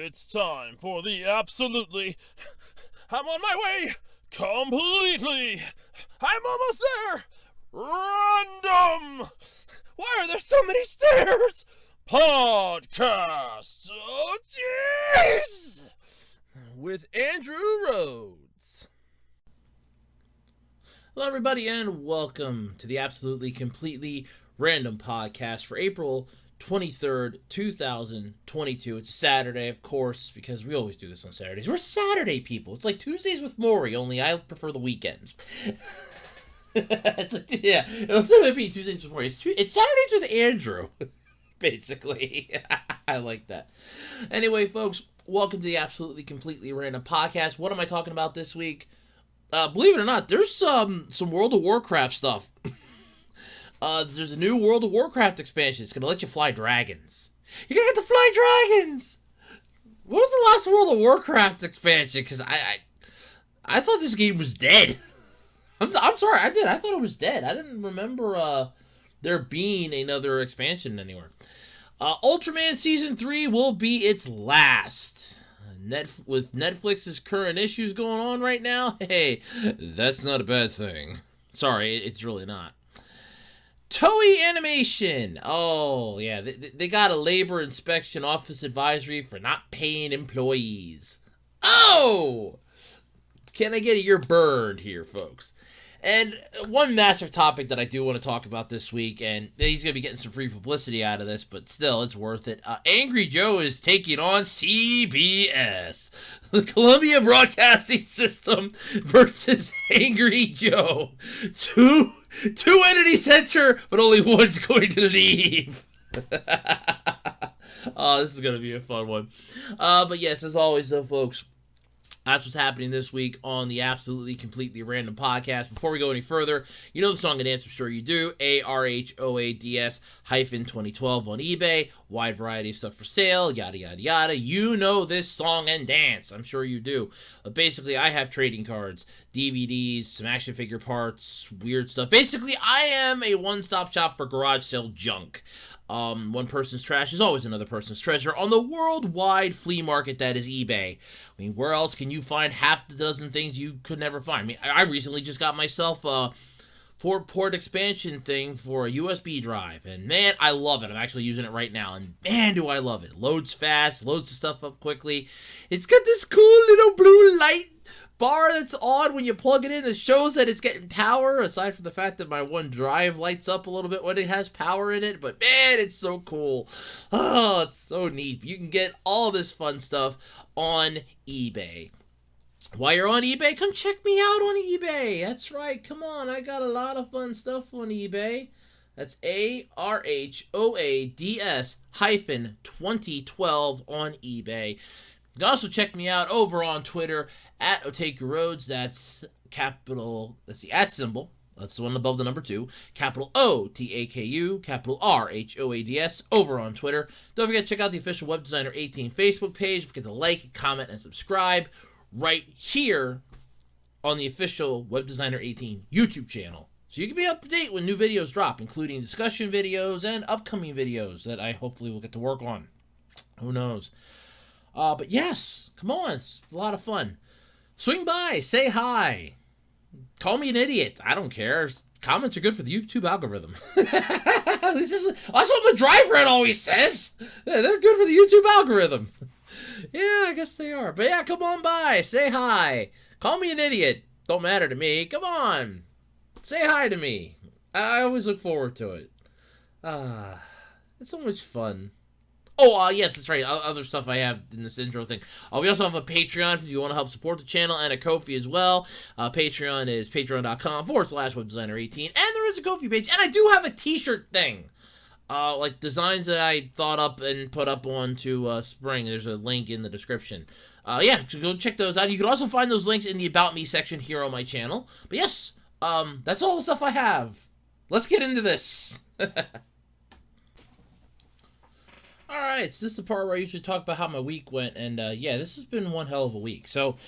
It's time for the absolutely... I'm on my way! Completely! I'm almost there! Random! Why are there so many stairs? Podcast! Oh, jeez! With Andrew Rhodes. Hello, everybody, and welcome to the Absolutely Completely Random Podcast for April 23rd, 2022. It's Saturday, of course, because we always do this on Saturdays. We're Saturday people. It's like Tuesdays with Maury, only I prefer the weekends. It's like, yeah, instead of it being Tuesdays with Maury, it's Saturdays with Andrew, basically. I like that. Anyway, folks, welcome to the Absolutely Completely Random Podcast. What am I talking about this week? Believe it or not, there's some World of Warcraft stuff. There's a new World of Warcraft expansion. It's going to let you fly dragons. You're going to get to fly dragons! What was the last World of Warcraft expansion? Because I thought this game was dead. I'm sorry, I thought it was dead. I didn't remember there being another expansion anywhere. Ultraman Season 3 will be its last. With Netflix's current issues going on right now, hey, that's not a bad thing. Sorry, it's really not. Toei Animation. Oh, yeah, they got a labor inspection office advisory for not paying employees. Oh! Can I get a ear burned here, folks? And one massive topic that I do want to talk about this week, and he's going to be getting some free publicity out of this, but still, it's worth it. Angry Joe is taking on CBS, the Columbia Broadcasting System versus Angry Joe. Two entities enter, but only one's going to leave. Oh, this is going to be a fun one. But yes, as always, though, folks, that's what's happening this week on the Absolutely Completely Random Podcast. Before we go any further, you know the song and dance, I'm sure you do. ARHOADS-2012 on eBay. Wide variety of stuff for sale, yada, yada, yada. You know this song and dance. I'm sure you do. Basically, I have trading cards, DVDs, some action figure parts, weird stuff. Basically, I am a one-stop shop for garage sale junk. One person's trash is always another person's treasure on the worldwide flea market that is eBay. I mean, where else can you find half the dozen things you could never find? I mean, I recently just got myself a 4-port expansion thing for a USB drive, and man, I love it. I'm actually using it right now, and man, do I love it. Loads fast, loads of stuff up quickly. It's got this cool little blue light bar that's on when you plug it in that shows that it's getting power, aside from the fact that my one drive lights up a little bit when it has power in it. But man, it's so cool. Oh, it's so neat. You can get all this fun stuff on eBay. While you're on eBay, come check me out on eBay. That's right, come on, I got a lot of fun stuff on eBay. That's ARHOADS-2012 on eBay. You can also check me out over on Twitter at Otaku Roads. That's capital, that's the @ symbol. That's the one above the number 2. Capital OTAKU, capital RHOADS over on Twitter. Don't forget to check out the official Web Designer 18 Facebook page. Don't forget to like, comment, and subscribe right here on the official Web Designer 18 YouTube channel. So you can be up to date when new videos drop, including discussion videos and upcoming videos that I hopefully will get to work on. Who knows? But yes, come on, it's a lot of fun. Swing by, say hi, call me an idiot. I don't care. Comments are good for the YouTube algorithm. That's what the drive red always says. Yeah, they're good for the YouTube algorithm. Yeah, I guess they are. But yeah, come on by, say hi, call me an idiot. Don't matter to me. Come on, say hi to me. I always look forward to it. It's so much fun. Oh, yes, that's right. Other stuff I have in this intro thing. We also have a Patreon if you want to help support the channel, and a Ko-fi as well. Patreon is patreon.com/webdesigner18. And there is a Ko-fi page. And I do have a t-shirt thing. Like designs that I thought up and put up onto Spring. There's a link in the description. Yeah, go check those out. You can also find those links in the About Me section here on my channel. But yes, that's all the stuff I have. Let's get into this. Alright, so this is the part where I usually talk about how my week went, and yeah, this has been one hell of a week. So,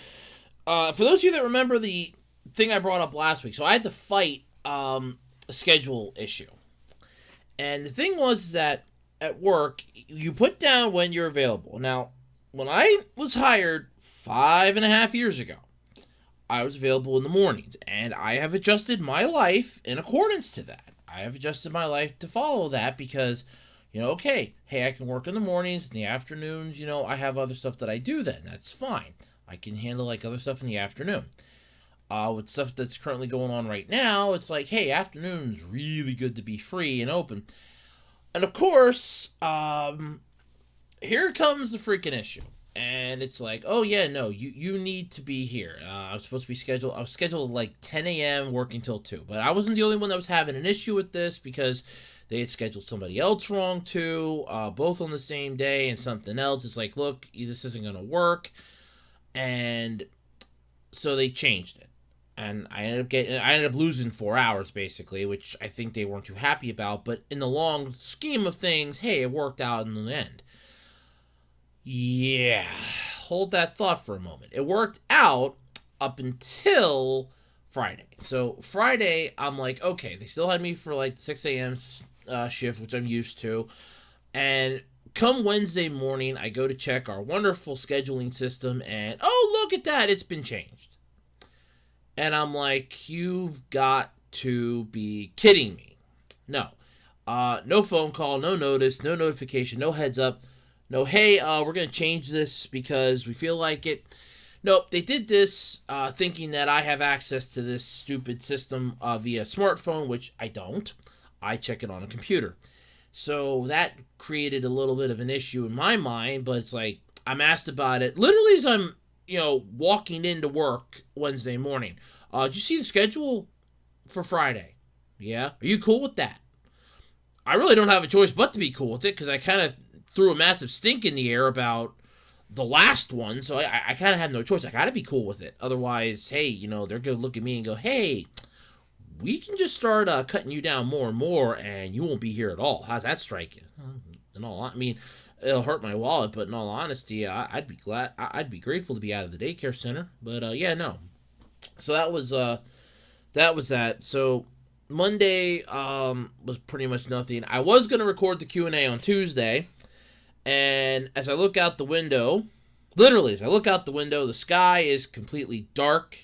for those of you that remember the thing I brought up last week, so I had to fight a schedule issue. And the thing was that at work, you put down when you're available. Now, when I was hired 5.5 years ago, I was available in the mornings, and I have adjusted my life in accordance to that. I have adjusted my life to follow that because, okay, hey, I can work in the mornings, in the afternoons, I have other stuff that I do then. That's fine. I can handle like other stuff in the afternoon. With stuff that's currently going on right now, it's like, hey, afternoon's really good to be free and open. And of course, here comes the freaking issue. And it's like, oh yeah, no, you need to be here. I was supposed to be scheduled. I was scheduled like 10 a.m. working till 2. But I wasn't the only one that was having an issue with this because they had scheduled somebody else wrong too, both on the same day and something else. It's like, look, this isn't going to work. And so they changed it. And I ended up losing 4 hours basically, which I think they weren't too happy about. But in the long scheme of things, hey, it worked out in the end. Yeah, hold that thought for a moment. It worked out up until Friday. So Friday, I'm like, okay, they still had me for like 6 a.m. Shift, which I'm used to. And come Wednesday morning, I go to check our wonderful scheduling system, and oh, look at that, it's been changed. And I'm like, you've got to be kidding me. No. No phone call, no notice, no notification, no heads up. No, hey, we're going to change this because we feel like it. Nope, they did this thinking that I have access to this stupid system via smartphone, which I don't. I check it on a computer. So that created a little bit of an issue in my mind, but it's like, I'm asked about it literally as I'm, walking into work Wednesday morning. Did you see the schedule for Friday? Yeah? Are you cool with that? I really don't have a choice but to be cool with it because I kind of threw a massive stink in the air about the last one, so I kind of had no choice. I got to be cool with it. Otherwise, hey, they're going to look at me and go, hey, we can just start cutting you down more and more, and you won't be here at all. How's that strike you? It'll hurt my wallet, but in all honesty, I'd be glad. I'd be grateful to be out of the daycare center. But yeah, no. So that was that. So Monday was pretty much nothing. I was gonna record the Q&A on Tuesday, and as I look out the window, literally as I look out the window, the sky is completely dark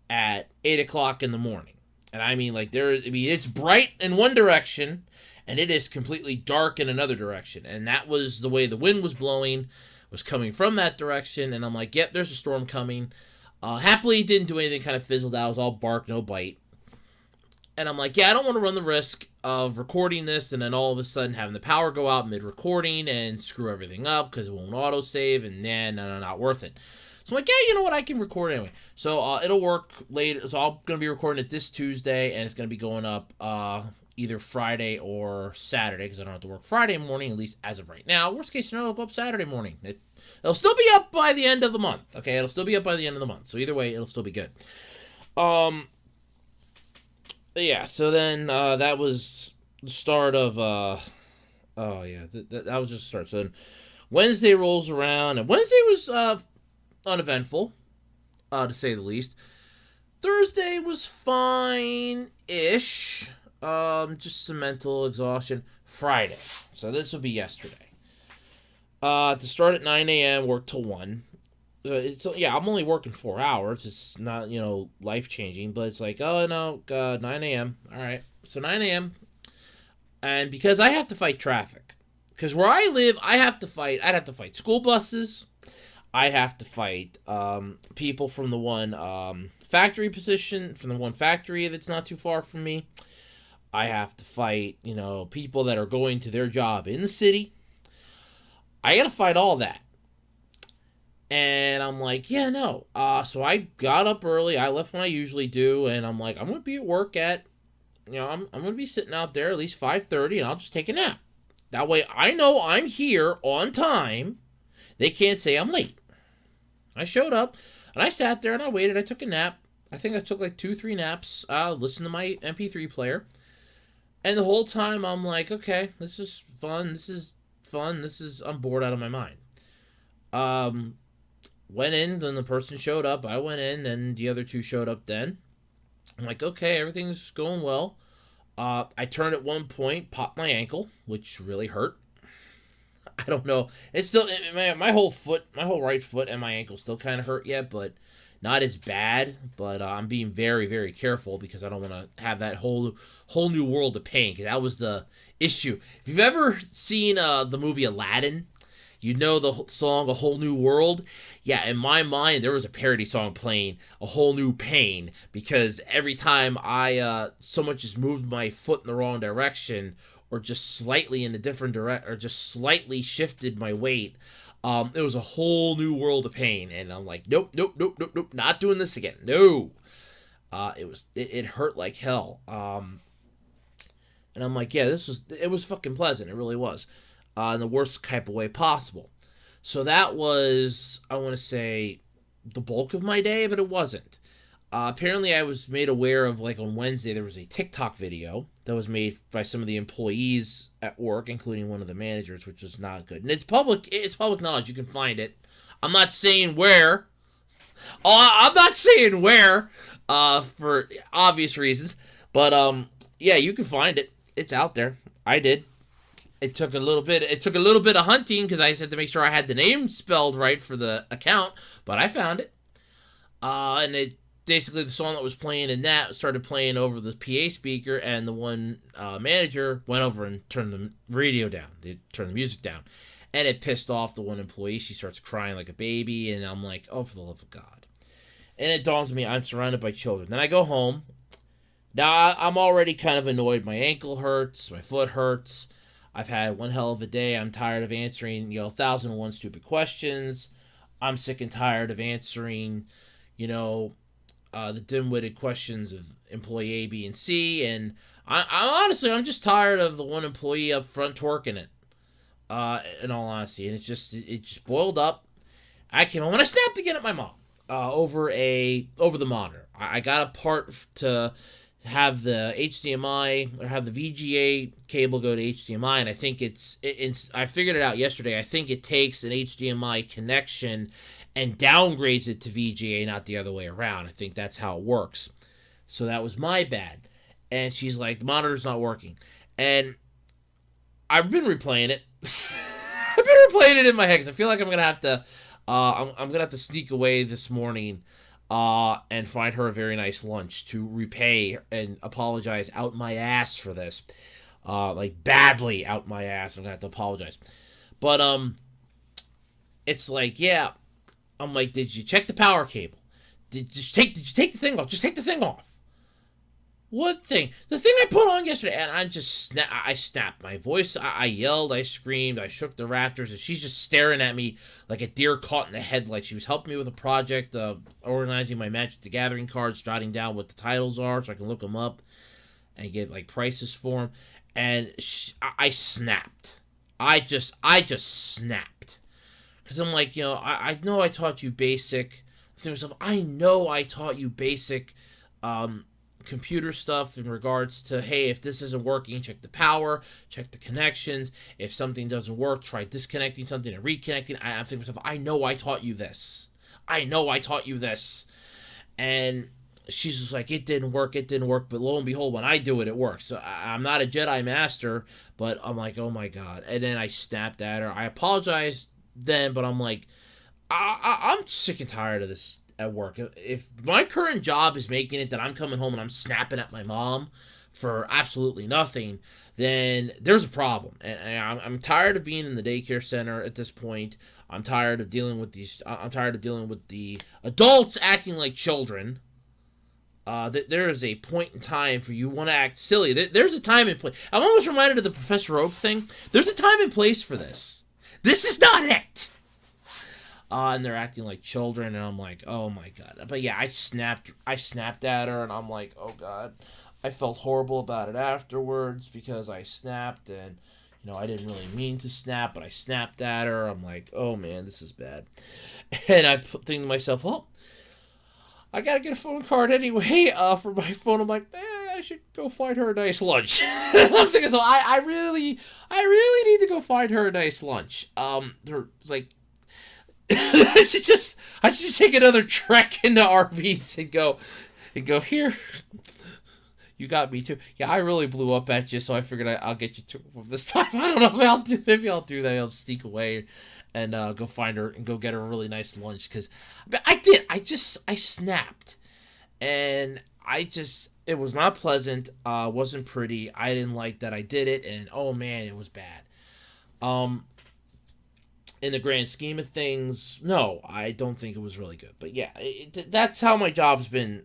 at 8 o'clock in the morning. And I mean, it's bright in one direction, and it is completely dark in another direction. And that was the way the wind was blowing, was coming from that direction. And I'm like, yep, there's a storm coming. Happily, it didn't do anything, kind of fizzled out. It was all bark, no bite. And I'm like, yeah, I don't want to run the risk of recording this and then all of a sudden having the power go out mid-recording and screw everything up because it won't autosave, and no, not worth it. So I'm like, yeah, you know what, I can record anyway. So it'll work later. So I'm going to be recording it this Tuesday, and it's going to be going up either Friday or Saturday because I don't have to work Friday morning, at least as of right now. Worst case scenario, it'll go up Saturday morning. It'll still be up by the end of the month. Okay, it'll still be up by the end of the month. So either way, it'll still be good. Yeah, so then that was the start of, that was just the start. So then Wednesday rolls around, and Wednesday was uneventful, to say the least. Thursday was fine-ish, just some mental exhaustion. Friday, so this will be yesterday. To start at 9 a.m., work till 1. I'm only working 4 hours. It's not, life-changing, but it's like, 9 a.m. All right, so 9 a.m. And because I have to fight traffic, because where I live, I'd have to fight school buses. I have to fight people from the one factory that's not too far from me. I have to fight, people that are going to their job in the city. I got to fight all that. And I'm like, yeah, no. So I got up early. I left when I usually do. And I'm like, I'm going to be at work at, I'm going to be sitting out there at least 5:30, and I'll just take a nap. That way I know I'm here on time. They can't say I'm late. I showed up, and I sat there, and I waited. I took a nap. I think I took like 2-3 naps. Listened to my MP3 player. And the whole time, I'm like, okay, this is fun. I'm bored out of my mind. Went in, then the person showed up. I went in, and the other two showed up then. I'm like, okay, everything's going well. I turned at one point, popped my ankle, which really hurt. I don't know. It's still my whole foot, my whole right foot and my ankle still kind of hurt yet, but not as bad. But I'm being very, very careful because I don't want to have that whole new world of pain. Because that was the issue. If you've ever seen the movie Aladdin, you know the song "A Whole New World." Yeah, in my mind, there was a parody song playing "A Whole New Pain" because every time I so much as moved my foot in the wrong direction, or just slightly in a different direction, or just slightly shifted my weight, it was a whole new world of pain. And I'm like, nope, nope, nope, nope, nope, not doing this again. No. It hurt like hell. And I'm like, yeah, it was fucking pleasant. It really was. In the worst type of way possible. So that was, I want to say, the bulk of my day, but it wasn't. Apparently, I was made aware of, like, on Wednesday, there was a TikTok video that was made by some of the employees at work, including one of the managers, which was not good. And it's public knowledge. You can find it. I'm not saying where. I'm not saying where, for obvious reasons. But, yeah, you can find it. It's out there. I did. It took a little bit of hunting because I had to make sure I had the name spelled right for the account, but I found it. And it basically, the song that was playing in that started playing over the PA speaker, and the one manager went over and turned the radio down. They turned the music down, and it pissed off the one employee. She starts crying like a baby, and I'm like, oh, for the love of God. And it dawns on me, I'm surrounded by children. Then I go home. Now, I'm already kind of annoyed. My ankle hurts. My foot hurts. I've had one hell of a day. I'm tired of answering, 1,001 stupid questions. I'm sick and tired of answering, the dim-witted questions of employee A, B, and C. And I'm just tired of the one employee up front twerking it. In all honesty, and it just boiled up. I came home and I snapped again at my mom over the monitor. I got a part to have the HDMI or have the VGA cable go to HDMI, and I think I figured it out yesterday. I think it takes an HDMI connection and downgrades it to VGA, not the other way around. I think that's how it works. So that was my bad. And she's like, the monitor's not working. And I've been replaying it. I've been replaying it in my head because I feel like I'm gonna have to I'm gonna have to sneak away this morning and find her a very nice lunch to repay and apologize out my ass for this. Like, badly out my ass. I'm gonna have to apologize. But, it's like, yeah. I'm like, did you check the power cable? Did you take the thing off? Just take the thing off. What thing? The thing I put on yesterday. And I snapped my voice. I yelled, I screamed, I shook the rafters, and she's just staring at me like a deer caught in the headlights. She was helping me with a project of organizing my Magic the Gathering cards, jotting down what the titles are so I can look them up and get, like, prices for them. And I snapped. I just snapped. Because I'm like, I know I taught you basic. I know I taught you basic computer stuff in regards to, hey, if this isn't working, check the power, check the connections. If something doesn't work, try disconnecting something and reconnecting. I'm thinking to myself, I know I taught you this. And she's just like, it didn't work. But lo and behold, when I do it, it works. So I'm not a Jedi master, but I'm like, oh my God. And then I snapped at her. I apologized then, but I'm like, I'm sick and tired of this at work. If my current job is making it that I'm coming home and I'm snapping at my mom for absolutely nothing, then there's a problem. And I'm tired of being in the daycare center at this point. I'm tired of dealing with the adults acting like children. There is a point in time for you want to act silly. There's a time and place. I'm almost reminded of the Professor Oak thing. There's a time and place for this. This is not it. And they're acting like children, and I'm like, oh my God. But yeah, I snapped at her, and I'm like, oh God. I felt horrible about it afterwards because I snapped, and I didn't really mean to snap, but I snapped at her. I'm like, oh man, this is bad. And I think to myself, well, I gotta get a phone card anyway for my phone. I'm like, I should go find her a nice lunch. I'm thinking, so I really need to go find her a nice lunch. It's like, I should just take another trek into Arby's and go here. You got me too. Yeah, I really blew up at you, so I figured I'll get you two of them this time. I don't know if I'll do. Maybe I'll do that. I'll sneak away and go find her and go get her a really nice lunch. Because I did. I snapped, and it was not pleasant. Wasn't pretty. I didn't like that I did it, and oh man, it was bad. In the grand scheme of things, no, I don't think it was really good. But yeah, that's how my job's been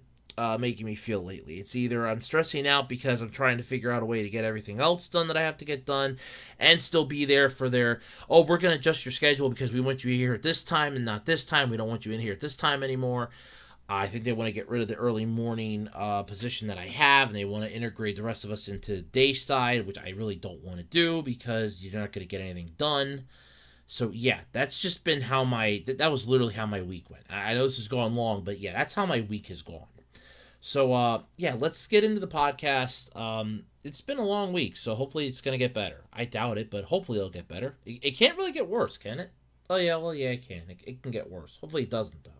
making me feel lately. It's either I'm stressing out because I'm trying to figure out a way to get everything else done that I have to get done and still be there for their, oh, we're going to adjust your schedule because we want you here at this time and not this time. We don't want you in here at this time anymore. I think they want to get rid of the early morning position that I have, and they want to integrate the rest of us into day side, which I really don't want to do because you're not going to get anything done. So yeah, that's just been how that was literally how my week went. I know this has gone long, but yeah, that's how my week has gone. So yeah, let's get into the podcast. It's been a long week, so hopefully it's gonna get better. I doubt it, but hopefully it'll get better. It can't really get worse, can it? Oh yeah, well yeah, it can. It can get worse. Hopefully it doesn't though.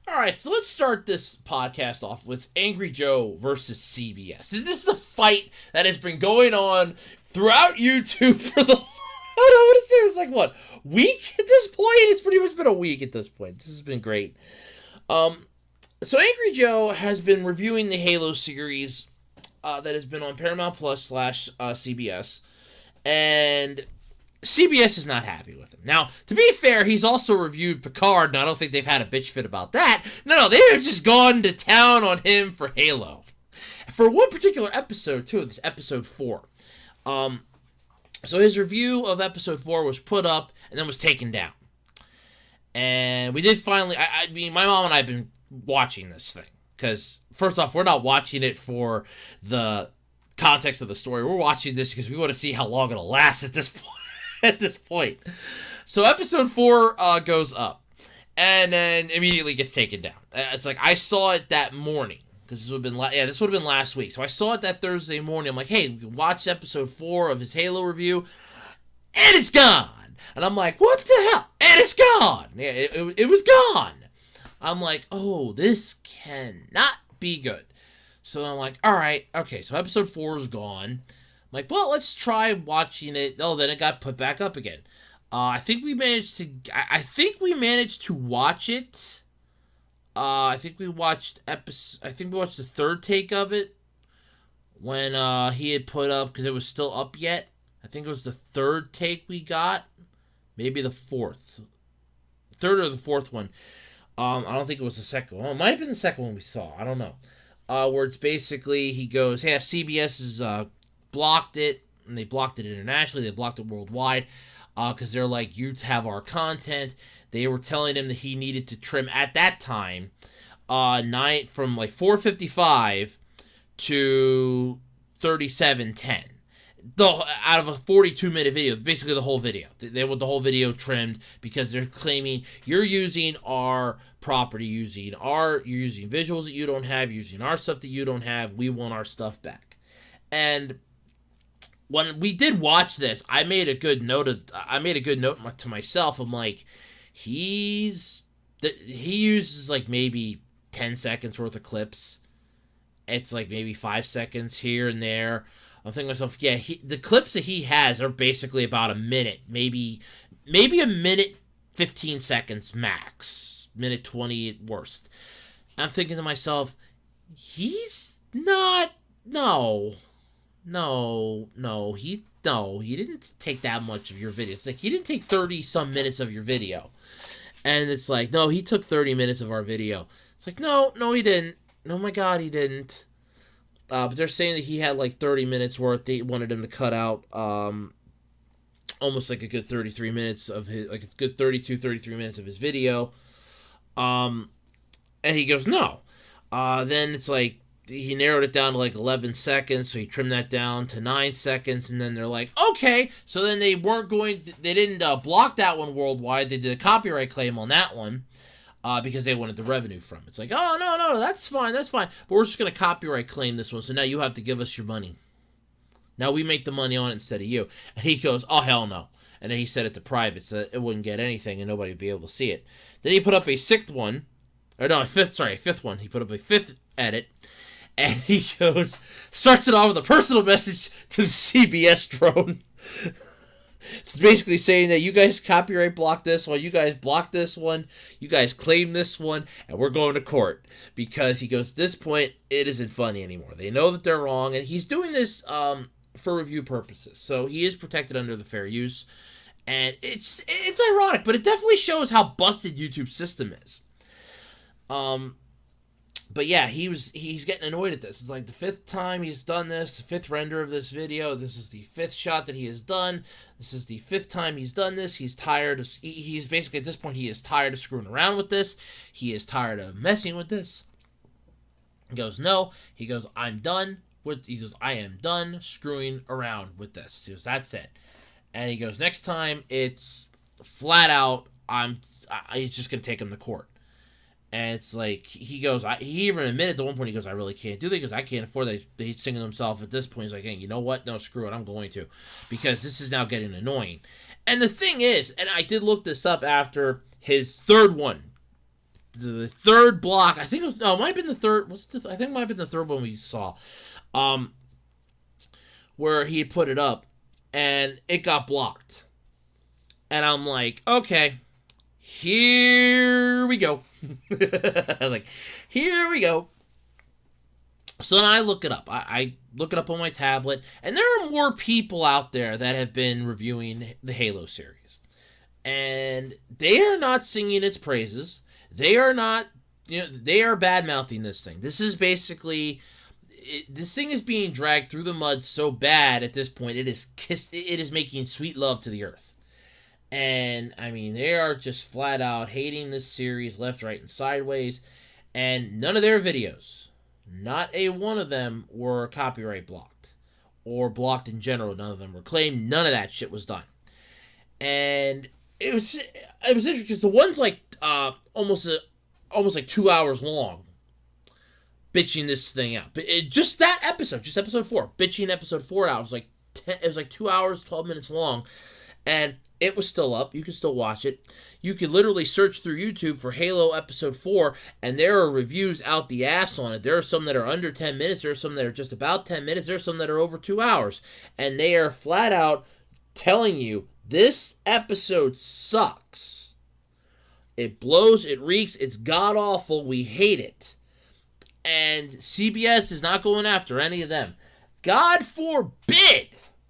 All right, so let's start this podcast off with Angry Joe versus CBS. This is the fight that has been going on throughout YouTube for the, I want to say it's like, what, week at this point? It's pretty much been a week at this point. This has been great. So Angry Joe has been reviewing the Halo series that has been on Paramount Plus / CBS, and CBS is not happy with him. Now, to be fair, he's also reviewed Picard, and I don't think they've had a bitch fit about that. No, they have just gone to town on him for Halo. For one particular episode, too, this episode 4. So his review of episode 4 was put up and then was taken down. And we did finally, I mean, my mom and I have been watching this thing. Because, first off, we're not watching it for the context of the story. We're watching this because we want to see how long it'll last at this point. So episode 4 goes up. And then immediately gets taken down. It's like, I saw it that morning. This would have been last week. So I saw it that Thursday morning. I'm like, hey, we can watch episode 4 of his Halo review. And it's gone. And I'm like, what the hell? And it's gone. Yeah, it was gone. I'm like, oh, this cannot be good. So I'm like, all right, okay, so episode 4 is gone. I'm like, well, let's try watching it. Oh, then it got put back up again. I think we managed to watch it. I think we watched the third take of it when he had put up, because it was still up yet. I think it was the third take we got, maybe the third or the fourth one. I don't think it was the second one. It might have been the second one we saw. I don't know. Where it's basically he goes, hey, CBS has blocked it, and they blocked it internationally. They blocked it worldwide. Because they're like, you have our content. They were telling him that he needed to trim at that time from like 4:55 to 37:10. Out of a 42-minute video, basically the whole video. They want the whole video trimmed because they're claiming you're using our property, you're using visuals that you don't have, using our stuff that you don't have. We want our stuff back. And when we did watch this, I made a good note to myself. I'm like, he uses like maybe 10 seconds worth of clips. It's like maybe 5 seconds here and there. I'm thinking to myself, yeah, the clips that he has are basically about a minute, maybe a minute 15 seconds max, minute 20 at worst. I'm thinking to myself, he didn't take that much of your video. It's like, he didn't take 30 some minutes of your video. And it's like, no, he took 30 minutes of our video. It's like, no, he didn't. Oh my God, he didn't. But they're saying that he had like 30 minutes worth. They wanted him to cut out almost like a good 33 minutes of his, like a good 33 minutes of his video. And he goes, no. Then it's like, he narrowed it down to like 11 seconds, so he trimmed that down to 9 seconds, and then they're like, okay. So then they didn't block that one worldwide. They did a copyright claim on that one. Because they wanted the revenue from it. It's like, oh, no, that's fine. But we're just going to copyright claim this one, so now you have to give us your money. Now we make the money on it instead of you. And he goes, oh, hell no. And then he set it to private so that it wouldn't get anything and nobody would be able to see it. Then he put up a sixth one, or no, fifth one. He put up a fifth edit, and he starts it off with a personal message to the CBS drone. It's basically saying that you guys copyright block this one, you guys block this one, you guys claim this one, and we're going to court. Because he goes, at this point, it isn't funny anymore. They know that they're wrong, and he's doing this for review purposes. So he is protected under the fair use. And it's ironic, but it definitely shows how busted YouTube's system is. But yeah, he's getting annoyed at this. It's like the fifth time he's done this, the fifth render of this video. This is the fifth shot that he has done. This is the fifth time he's done this. He's tired. He's basically, at this point, he is tired of screwing around with this. He is tired of messing with this. He goes, no. He goes, I am done screwing around with this. He goes, that's it. And he goes, next time, it's flat out, he's just going to take him to court. And it's like, he goes, he even admitted at one point, he goes, I really can't do that. He goes, I can't afford that. He's singing himself at this point. He's like, hey, you know what? No, screw it. I'm going to. Because this is now getting annoying. And the thing is, and I did look this up after his third one. The third block, I think it was, no, it might have been the third, I think it might have been the third one we saw. Where he put it up, and it got blocked. And I'm like, okay. Here we go. Like, here we go. So then I look it up. I look it up on my tablet, and there are more people out there that have been reviewing the Halo series. And they are not singing its praises. They are not, they are bad-mouthing this thing. This is basically, this thing is being dragged through the mud so bad at this point, it is making sweet love to the earth. And, I mean, they are just flat out hating this series left, right, and sideways. And none of their videos, not a one of them, were copyright blocked. Or blocked in general. None of them were claimed. None of that shit was done. And it was interesting because the one's like almost like 2 hours long, bitching this thing out. But just that episode, just episode 4, bitching episode 4 out. It was like 2 hours, 12 minutes long. And it was still up. You can still watch it. You can literally search through YouTube for Halo Episode 4, and there are reviews out the ass on it. There are some that are under 10 minutes. There are some that are just about 10 minutes. There are some that are over 2 hours. And they are flat out telling you, this episode sucks. It blows, it reeks, it's god-awful, we hate it. And CBS is not going after any of them. God forbid!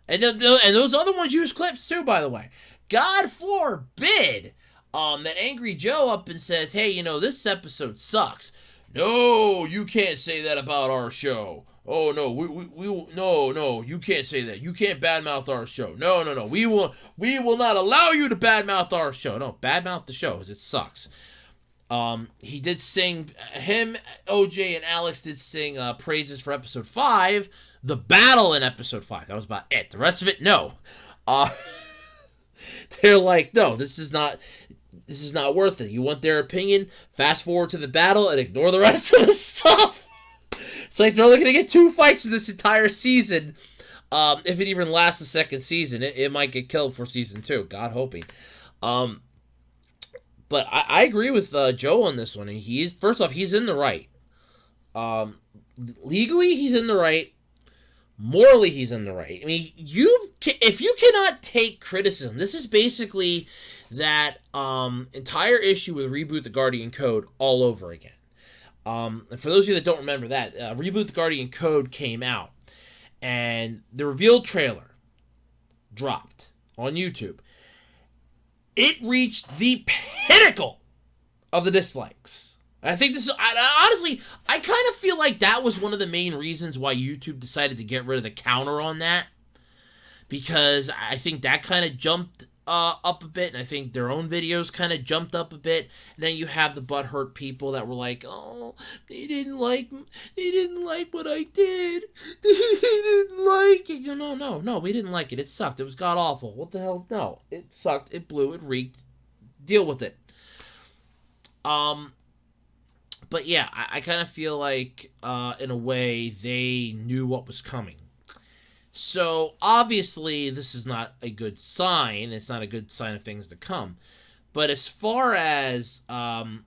And those other ones use clips too, by the way. God forbid that Angry Joe up and says, hey, this episode sucks. No, you can't say that about our show. Oh, no, no, you can't say that. You can't badmouth our show. No, we will not allow you to badmouth our show. No, badmouth the show, because it sucks. He did sing, OJ, and Alex did sing praises for episode 5, the battle in episode 5. That was about it. The rest of it, no. They're like, no, this is not worth it. You want their opinion? Fast forward to the battle and ignore the rest of the stuff. It's like they're only going to get 2 fights in this entire season. If it even lasts the second season, it might get killed for season 2. God hoping. But I agree with Joe on this one. And first off, he's in the right. Legally, he's in the right. Morally, he's in the right. I mean, if you cannot take criticism, this is basically that entire issue with Reboot the Guardian Code all over again. And for those of you that don't remember that, Reboot the Guardian Code came out, and the reveal trailer dropped on YouTube. It reached the pinnacle of the dislikes. I think honestly, I kind of feel like that was one of the main reasons why YouTube decided to get rid of the counter on that. Because I think that kind of jumped up a bit, and I think their own videos kind of jumped up a bit. And then you have the butthurt people that were like, oh, they didn't like what I did. They didn't like it. No, we didn't like it. It sucked. It was god-awful. What the hell? No, it sucked. It blew. It reeked. Deal with it. But yeah, I kind of feel like, in a way, they knew what was coming. So, obviously, this is not a good sign. It's not a good sign of things to come. But as far as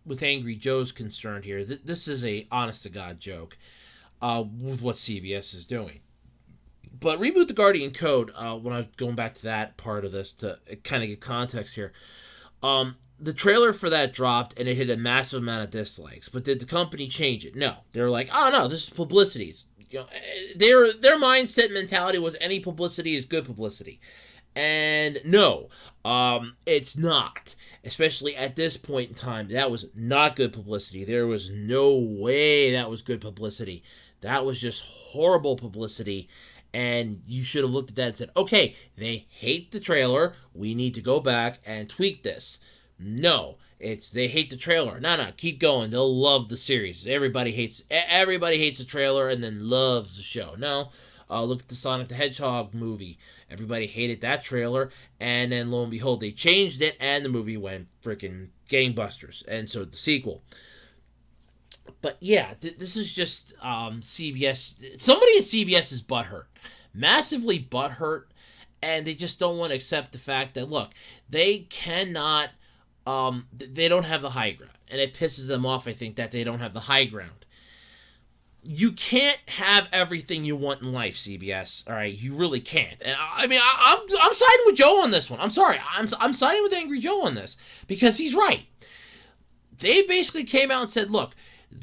with Angry Joe's concerned here, this is a honest-to-God joke with what CBS is doing. But Reboot the Guardian Code, when I'm going back to that part of this to kind of get context here, the trailer for that dropped and it hit a massive amount of dislikes. But did the company change it? No. They were like, oh no, this is publicity. You know, their mindset mentality was any publicity is good publicity. And no, it's not. Especially at this point in time, that was not good publicity. There was no way that was good publicity. That was just horrible publicity. And you should have looked at that and said, okay, they hate the trailer. We need to go back and tweak this. No, it's they hate the trailer. No, keep going. They'll love the series. Everybody hates the trailer and then loves the show. No, look at the Sonic the Hedgehog movie. Everybody hated that trailer, and then lo and behold, they changed it, and the movie went freaking gangbusters. And so the sequel. But yeah, this is just CBS. Somebody at CBS is butthurt. Massively butthurt, and they just don't want to accept the fact that, look, they cannot, they don't have the high ground. And it pisses them off, I think, that they don't have the high ground. You can't have everything you want in life, CBS. All right, you really can't. And I mean, I'm siding with Joe on this one. I'm sorry, I'm siding with Angry Joe on this because he's right. They basically came out and said, look,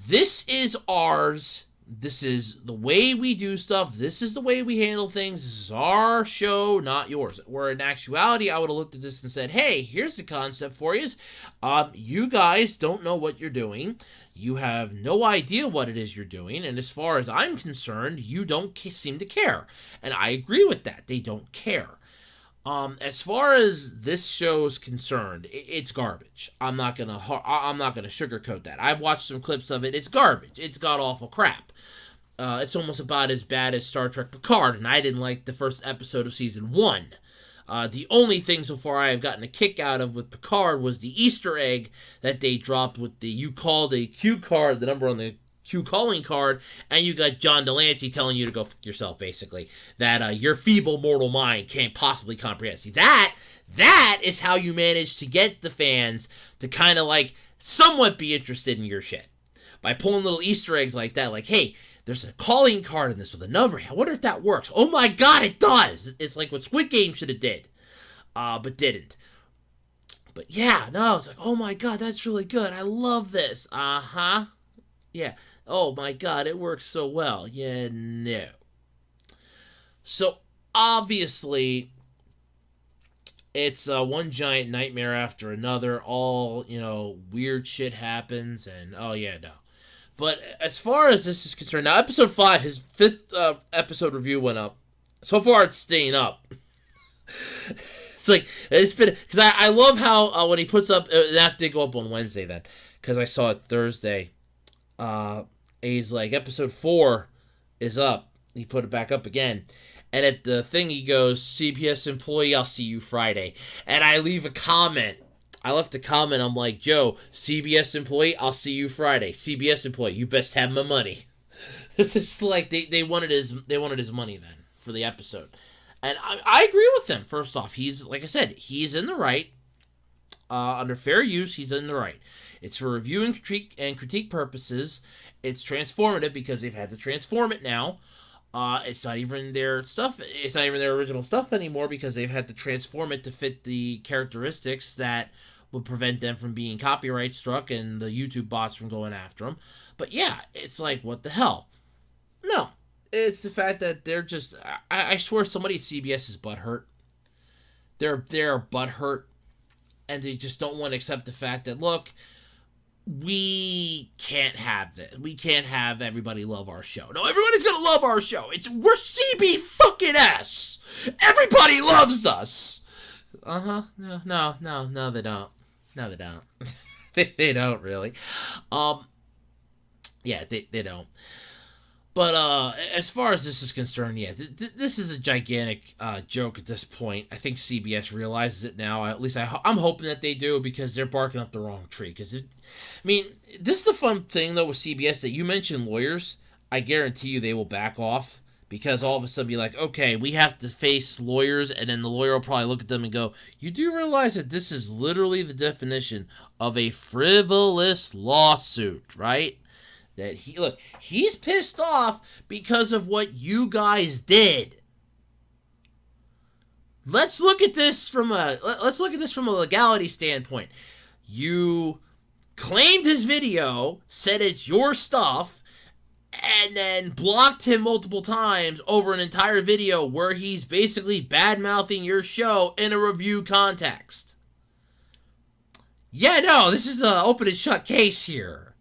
this is ours. This is the way we do stuff. This is the way we handle things. This is our show, not yours. Where in actuality, I would have looked at this and said, hey, here's the concept for you. You guys don't know what you're doing. You have no idea what it is you're doing. And as far as I'm concerned, you don't seem to care. And I agree with that. They don't care. As far as this show's concerned, it's garbage. I'm not gonna sugarcoat that. I've watched some clips of it. It's garbage. It's god-awful crap. It's almost about as bad as Star Trek Picard, and I didn't like the first episode of season 1. The only thing so far I have gotten a kick out of with Picard was the Easter egg that they dropped with the you called a Q card, the number on the Q calling card, and you got John Delancey telling you to go fuck yourself, basically. That your feeble mortal mind can't possibly comprehend. See, that is how you manage to get the fans to kind of like somewhat be interested in your shit. By pulling little Easter eggs like that, like, hey, there's a calling card in this with a number. I wonder if that works. Oh my god, it does! It's like what Squid Game should have did, but didn't. But yeah, no, it's like, oh my god, that's really good. I love this. Uh-huh. Yeah. Oh my god, it works so well. Yeah, no. So, obviously, it's one giant nightmare after another. All, weird shit happens, and oh yeah, no. But as far as this is concerned, now episode 5, his 5th episode review went up. So far, it's staying up. It's like, it's been, because I love how when he puts up, that did go up on Wednesday then, because I saw it Thursday. He's like, episode 4 is up. He put it back up again. And at the thing he goes, CBS employee, I'll see you Friday. And I leave a comment. I left a comment. I'm like, Joe, CBS employee, I'll see you Friday. CBS employee, you best have my money. It's just like they wanted his money then for the episode. And I agree with him. First off, he's, like I said, he's in the right. Under fair use, he's in the right. It's for review and critique purposes. It's transformative because they've had to transform it now. It's not even their stuff. It's not even their original stuff anymore because they've had to transform it to fit the characteristics that would prevent them from being copyright struck and the YouTube bots from going after them. But yeah, it's like, what the hell? No, it's the fact that they're just. I swear, somebody at CBS is butthurt. They're butthurt, and they just don't want to accept the fact that, look, we can't have this. We can't have everybody love our show. No, everybody's gonna love our show. We're CB fucking S. Everybody loves us. No, they don't. No, they don't. they don't really. Yeah, they don't. But as far as this is concerned, yeah, this is a gigantic joke at this point. I think CBS realizes it now. At least I'm hoping that they do, because they're barking up the wrong tree. Because, this is the fun thing, though, with CBS, that you mentioned lawyers. I guarantee you they will back off. Because all of a sudden be like, okay, we have to face lawyers, and then the lawyer will probably look at them and go, you do realize that this is literally the definition of a frivolous lawsuit, right? That he's pissed off because of what you guys did. Let's look at this from a legality standpoint. You claimed his video, said it's your stuff, and then blocked him multiple times over an entire video where he's basically bad-mouthing your show in a review context. Yeah, no, this is an open and shut case here.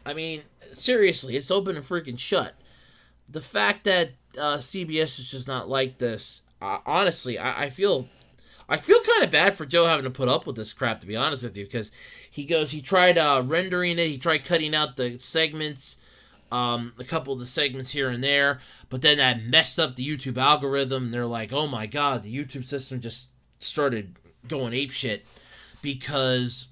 I mean, seriously, it's open and freaking shut. The fact that CBS is just not like this, honestly, I feel kind of bad for Joe having to put up with this crap, to be honest with you, because he tried rendering it, he tried cutting out the segments, a couple of the segments here and there, but then that messed up the YouTube algorithm, and they're like, oh my god, the YouTube system just started going apeshit, because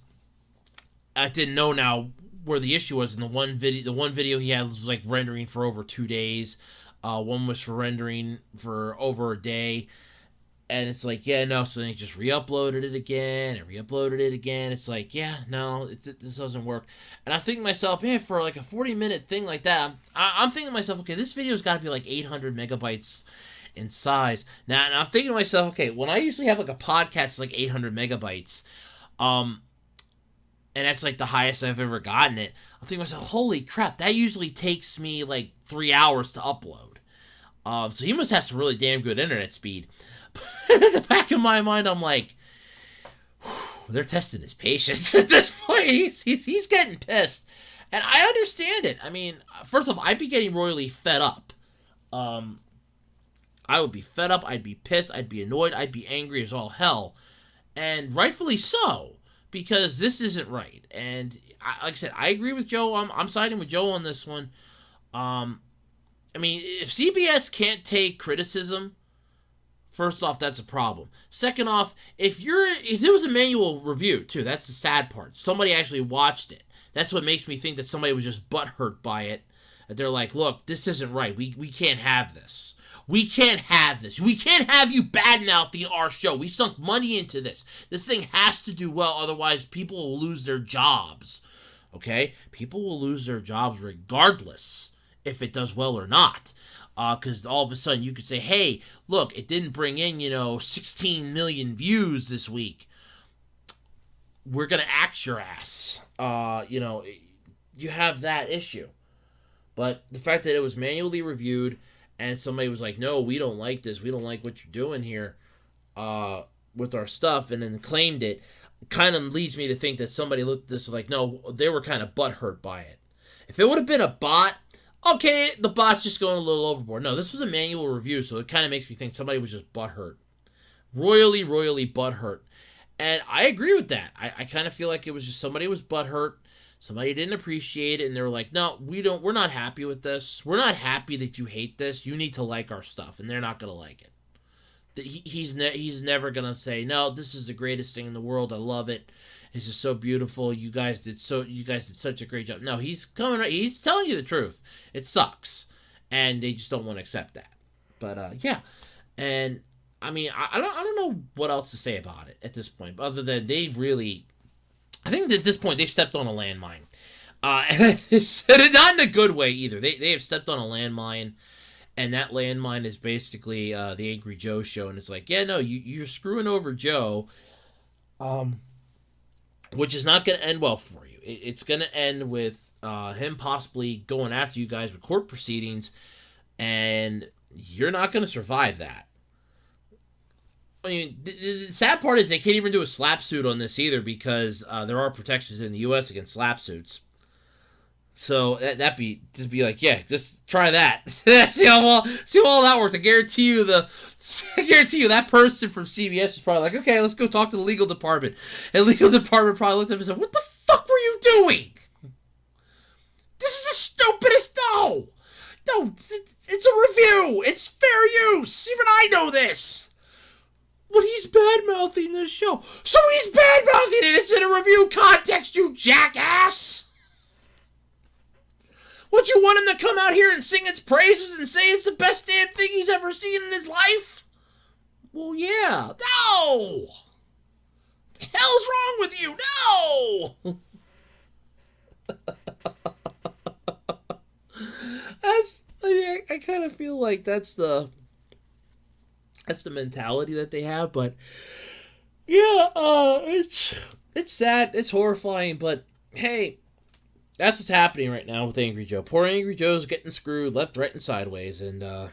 I didn't know now where the issue was. In the one video he had was like rendering for over 2 days, one was for rendering for over a day. And it's like, yeah, no, so then he just re-uploaded it again, and re-uploaded it again. It's like, yeah, no, this doesn't work. And I'm thinking to myself, man, for like a 40-minute thing like that, I'm thinking to myself, okay, this video's got to be like 800 megabytes in size. Now, and I'm thinking to myself, okay, when I usually have like a podcast, it's like 800 megabytes, and that's like the highest I've ever gotten it. I'm thinking to myself, holy crap, that usually takes me like 3 hours to upload. So he must have some really damn good internet speed. But at the back of my mind, I'm like, they're testing his patience at this point. He's getting pissed. And I understand it. I mean, first off, I'd be getting royally fed up. I would be fed up. I'd be pissed. I'd be annoyed. I'd be angry as all hell. And rightfully so, because this isn't right. And like I said, I agree with Joe. I'm siding with Joe on this one. I mean, if CBS can't take criticism, first off, that's a problem. Second off, if it was a manual review, too, that's the sad part. Somebody actually watched it. That's what makes me think that somebody was just butthurt by it. That they're like, look, this isn't right. We can't have this. We can't have this. We can't have you bad-mouthing our show. We sunk money into this. This thing has to do well, otherwise people will lose their jobs. Okay? People will lose their jobs regardless if it does well or not. Because all of a sudden you could say, hey, look, it didn't bring in, 16 million views this week. We're going to axe your ass. You have that issue. But the fact that it was manually reviewed and somebody was like, no, we don't like this. We don't like what you're doing here with our stuff, and then claimed it, kind of leads me to think that somebody looked at this like, no, they were kind of butthurt by it. If it would have been a bot, okay, the bot's just going a little overboard. No, this was a manual review, so it kind of makes me think somebody was just butthurt. Royally butthurt. And I agree with that. I kind of feel like it was just somebody was butthurt. Somebody didn't appreciate it, and they were like, no, we're not happy with this. We're not happy that you hate this. You need to like our stuff, and they're not going to like it. He's never going to say, no, this is the greatest thing in the world. I love it. It's just so beautiful. You guys did such a great job. No, he's telling you the truth. It sucks. And they just don't want to accept that. But yeah. And I mean, I don't know what else to say about it at this point, other than I think at this point they've stepped on a landmine. And not in a good way either. They have stepped on a landmine, and that landmine is basically the Angry Joe show, and it's like, yeah, no, you're screwing over Joe. Which is not going to end well for you. It's going to end with him possibly going after you guys with court proceedings, and you're not going to survive that. I mean, the sad part is they can't even do a slap suit on this either, because there are protections in the U.S. against slap suits. So that'd be like, yeah, just try that. see how all that works. I guarantee you that person from CBS is probably like, okay, let's go talk to the legal department. And the legal department probably looked at him and said, what the fuck were you doing? This is the stupidest. No, it's a review. It's fair use. Even I know this. But he's bad-mouthing this show. So he's bad-mouthing it. It's in a review context, you jackass. Don't you want him to come out here and sing its praises and say it's the best damn thing he's ever seen in his life? Well, yeah. No! The hell's wrong with you? No! I kind of feel like that's the mentality that they have, but yeah, it's sad, it's horrifying, but hey, that's what's happening right now with Angry Joe. Poor Angry Joe's getting screwed left, right, and sideways, and yeah,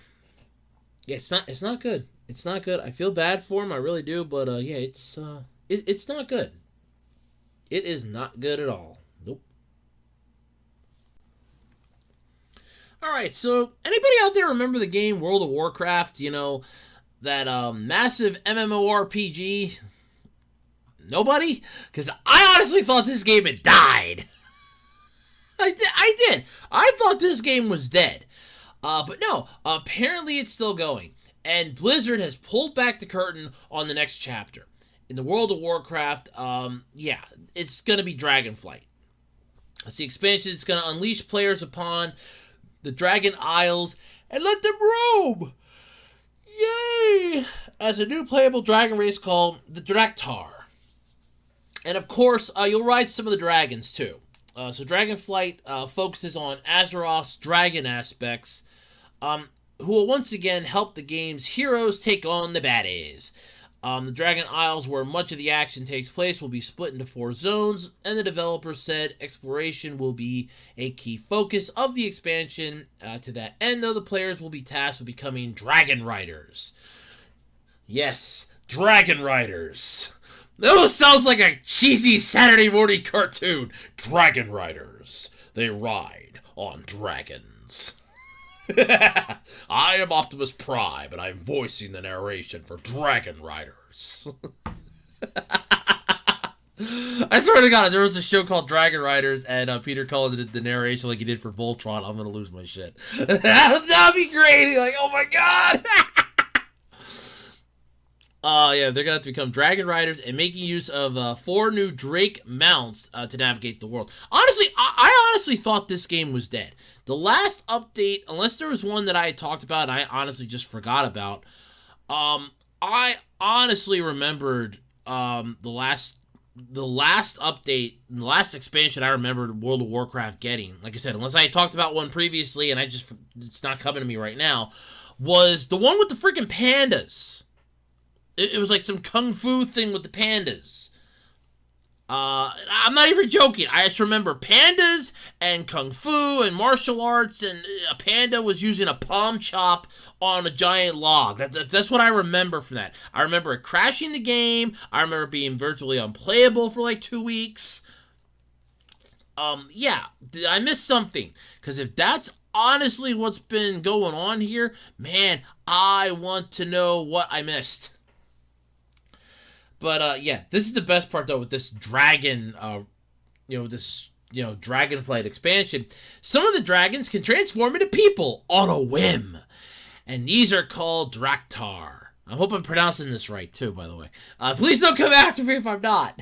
it's not good. It's not good. I feel bad for him, I really do, but yeah, it's not good. It is not good at all. Nope. Alright, so anybody out there remember the game World of Warcraft? You know, that massive MMORPG? Nobody? Because I honestly thought this game had died. I did. I thought this game was dead. But no, apparently it's still going. And Blizzard has pulled back the curtain on the next chapter. In the World of Warcraft, yeah, it's going to be Dragonflight. It's the expansion that's going to unleash players upon the Dragon Isles and let them roam! Yay! As a new playable dragon race called the Draktar. And of course, you'll ride some of the dragons too. So Dragonflight focuses on Azeroth's dragon aspects, who will once again help the game's heroes take on the baddies. The Dragon Isles, where much of the action takes place, will be split into 4 zones, and the developers said exploration will be a key focus of the expansion. To that end, though, the players will be tasked with becoming Dragon Riders. Yes, Dragon Riders. That sounds like a cheesy Saturday morning cartoon. Dragon Riders. They ride on dragons. I am Optimus Prime, and I'm voicing the narration for Dragon Riders. I swear to God, there was a show called Dragon Riders, and Peter Cullen did the narration like he did for Voltron. I'm gonna lose my shit. That'd be great. Like, oh my God. Yeah, they're gonna have to become Dragon Riders and making use of 4 new Drake mounts to navigate the world. Honestly, I honestly thought this game was dead. The last update, unless there was one that I had talked about and I honestly just forgot about, I honestly remembered the last update, the last expansion I remembered World of Warcraft getting, like I said, unless I had talked about one previously and it's not coming to me right now, was the one with the freaking pandas. It was like some kung fu thing with the pandas. I'm not even joking. I just remember pandas and kung fu and martial arts, and a panda was using a palm chop on a giant log. That's what I remember from that. I remember it crashing the game. I remember it being virtually unplayable for like 2 weeks. Yeah, did I miss something? Because if that's honestly what's been going on here, man, I want to know what I missed. But, yeah, this is the best part, though, with this dragon, Dragonflight expansion. Some of the dragons can transform into people on a whim. And these are called Draktar. I hope I'm pronouncing this right, too, by the way. Please don't come after me if I'm not.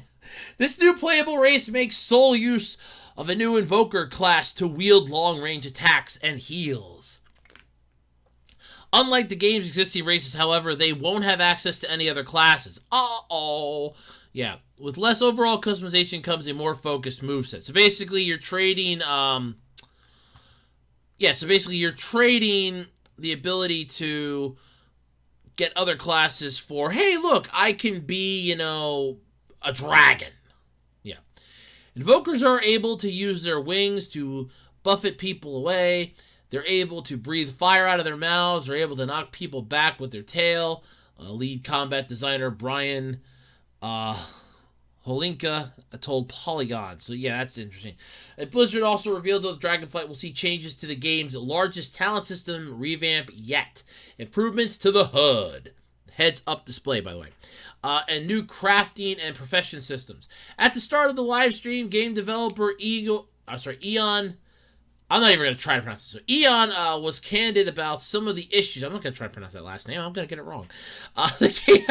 This new playable race makes sole use of a new Invoker class to wield long-range attacks and heals. Unlike the game's existing races, however, they won't have access to any other classes. Uh-oh. Yeah, with less overall customization comes a more focused moveset. So basically, you're trading, you're trading the ability to get other classes for, hey, look, I can be, a dragon. Yeah. Invokers are able to use their wings to buffet people away. They're able to breathe fire out of their mouths. They're able to knock people back with their tail. Lead combat designer Brian Holinka told Polygon. So yeah, that's interesting. And Blizzard also revealed that Dragonflight will see changes to the game's largest talent system revamp yet. Improvements to the HUD. Heads-up display, by the way. And new crafting and profession systems. At the start of the live stream, game developer Eon... I'm not even going to try to pronounce it. So Eon was candid about some of the issues. I'm not going to try to pronounce that last name. I'm going to get it wrong. The game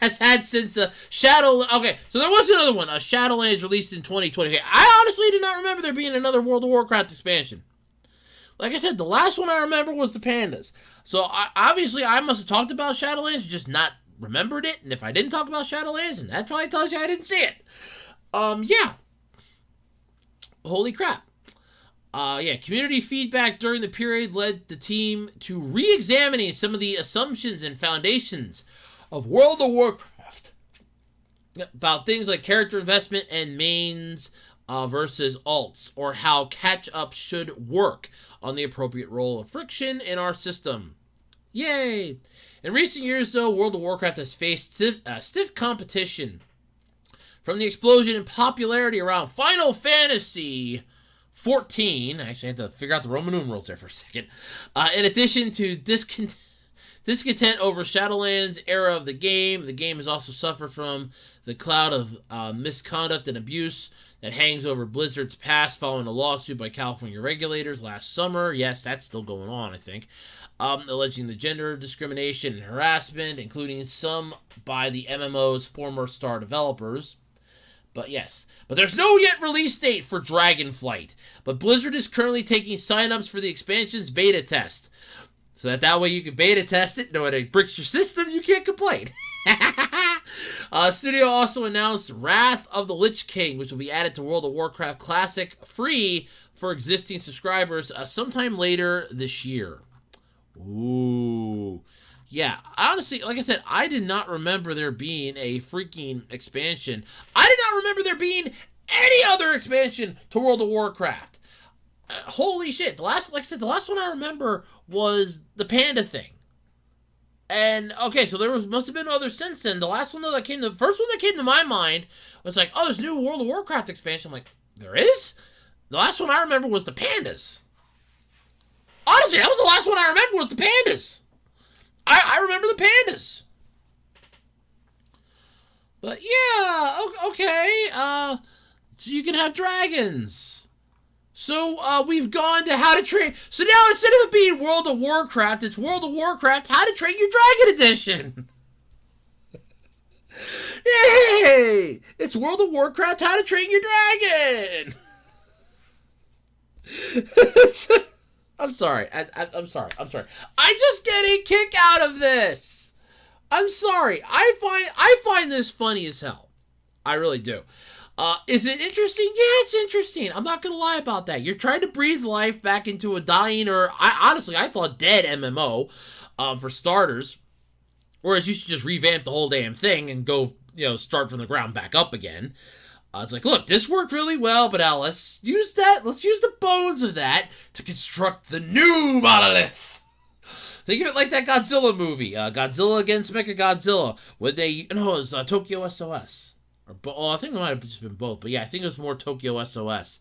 has had since Shadowland. Okay, so there was another one. Shadowland is released in 2020. Okay, I honestly did not remember there being another World of Warcraft expansion. Like I said, the last one I remember was the pandas. So obviously I must have talked about Shadowlands, just not remembered it. And if I didn't talk about Shadowlands, and that probably tells you I didn't see it. Yeah. Holy crap. Community feedback during the period led the team to re-examining some of the assumptions and foundations of World of Warcraft about things like character investment and mains versus alts, or how catch-up should work on the appropriate role of friction in our system. Yay! In recent years, though, World of Warcraft has faced stiff competition from the explosion in popularity around Final Fantasy 14. I actually had to figure out the Roman numerals there for a second. In addition to discontent over Shadowland's era of the game has also suffered from the cloud of misconduct and abuse that hangs over Blizzard's past following a lawsuit by California regulators last summer. Yes, that's still going on, I think. Alleging the gender discrimination and harassment, including some by the MMO's former star developers. But there's no yet release date for Dragonflight. But Blizzard is currently taking signups for the expansion's beta test. So that way you can beta test it, know it breaks your system, you can't complain. Studio also announced Wrath of the Lich King, which will be added to World of Warcraft Classic free for existing subscribers sometime later this year. Ooh. Yeah, honestly, like I said, I did not remember there being a freaking expansion. I did not remember there being any other expansion to World of Warcraft. Holy shit! The last one I remember was the panda thing. And okay, so must have been others since then. The first one that came to my mind was like, oh, there's a new World of Warcraft expansion. I'm like, there is? The last one I remember was the pandas. Honestly, that was the last one I remember was the pandas. I remember the pandas. But yeah, okay. So you can have dragons. So we've gone to How to Train. So now instead of it being World of Warcraft, it's World of Warcraft How to Train Your Dragon Edition. Yay! It's World of Warcraft How to Train Your Dragon. I'm sorry. I'm sorry. I just get a kick out of this. I'm sorry. I find this funny as hell. I really do. Is it interesting? Yeah, it's interesting. I'm not going to lie about that. You're trying to breathe life back into a dying, or I thought dead MMO, for starters. Whereas you should just revamp the whole damn thing and go, start from the ground back up again. It's like, look, this worked really well, but now let's use the bones of that to construct the new monolith. Think of it like that Godzilla movie, Godzilla against Mechagodzilla, where it was Tokyo SOS. I think it might have just been both, but yeah, I think it was more Tokyo SOS,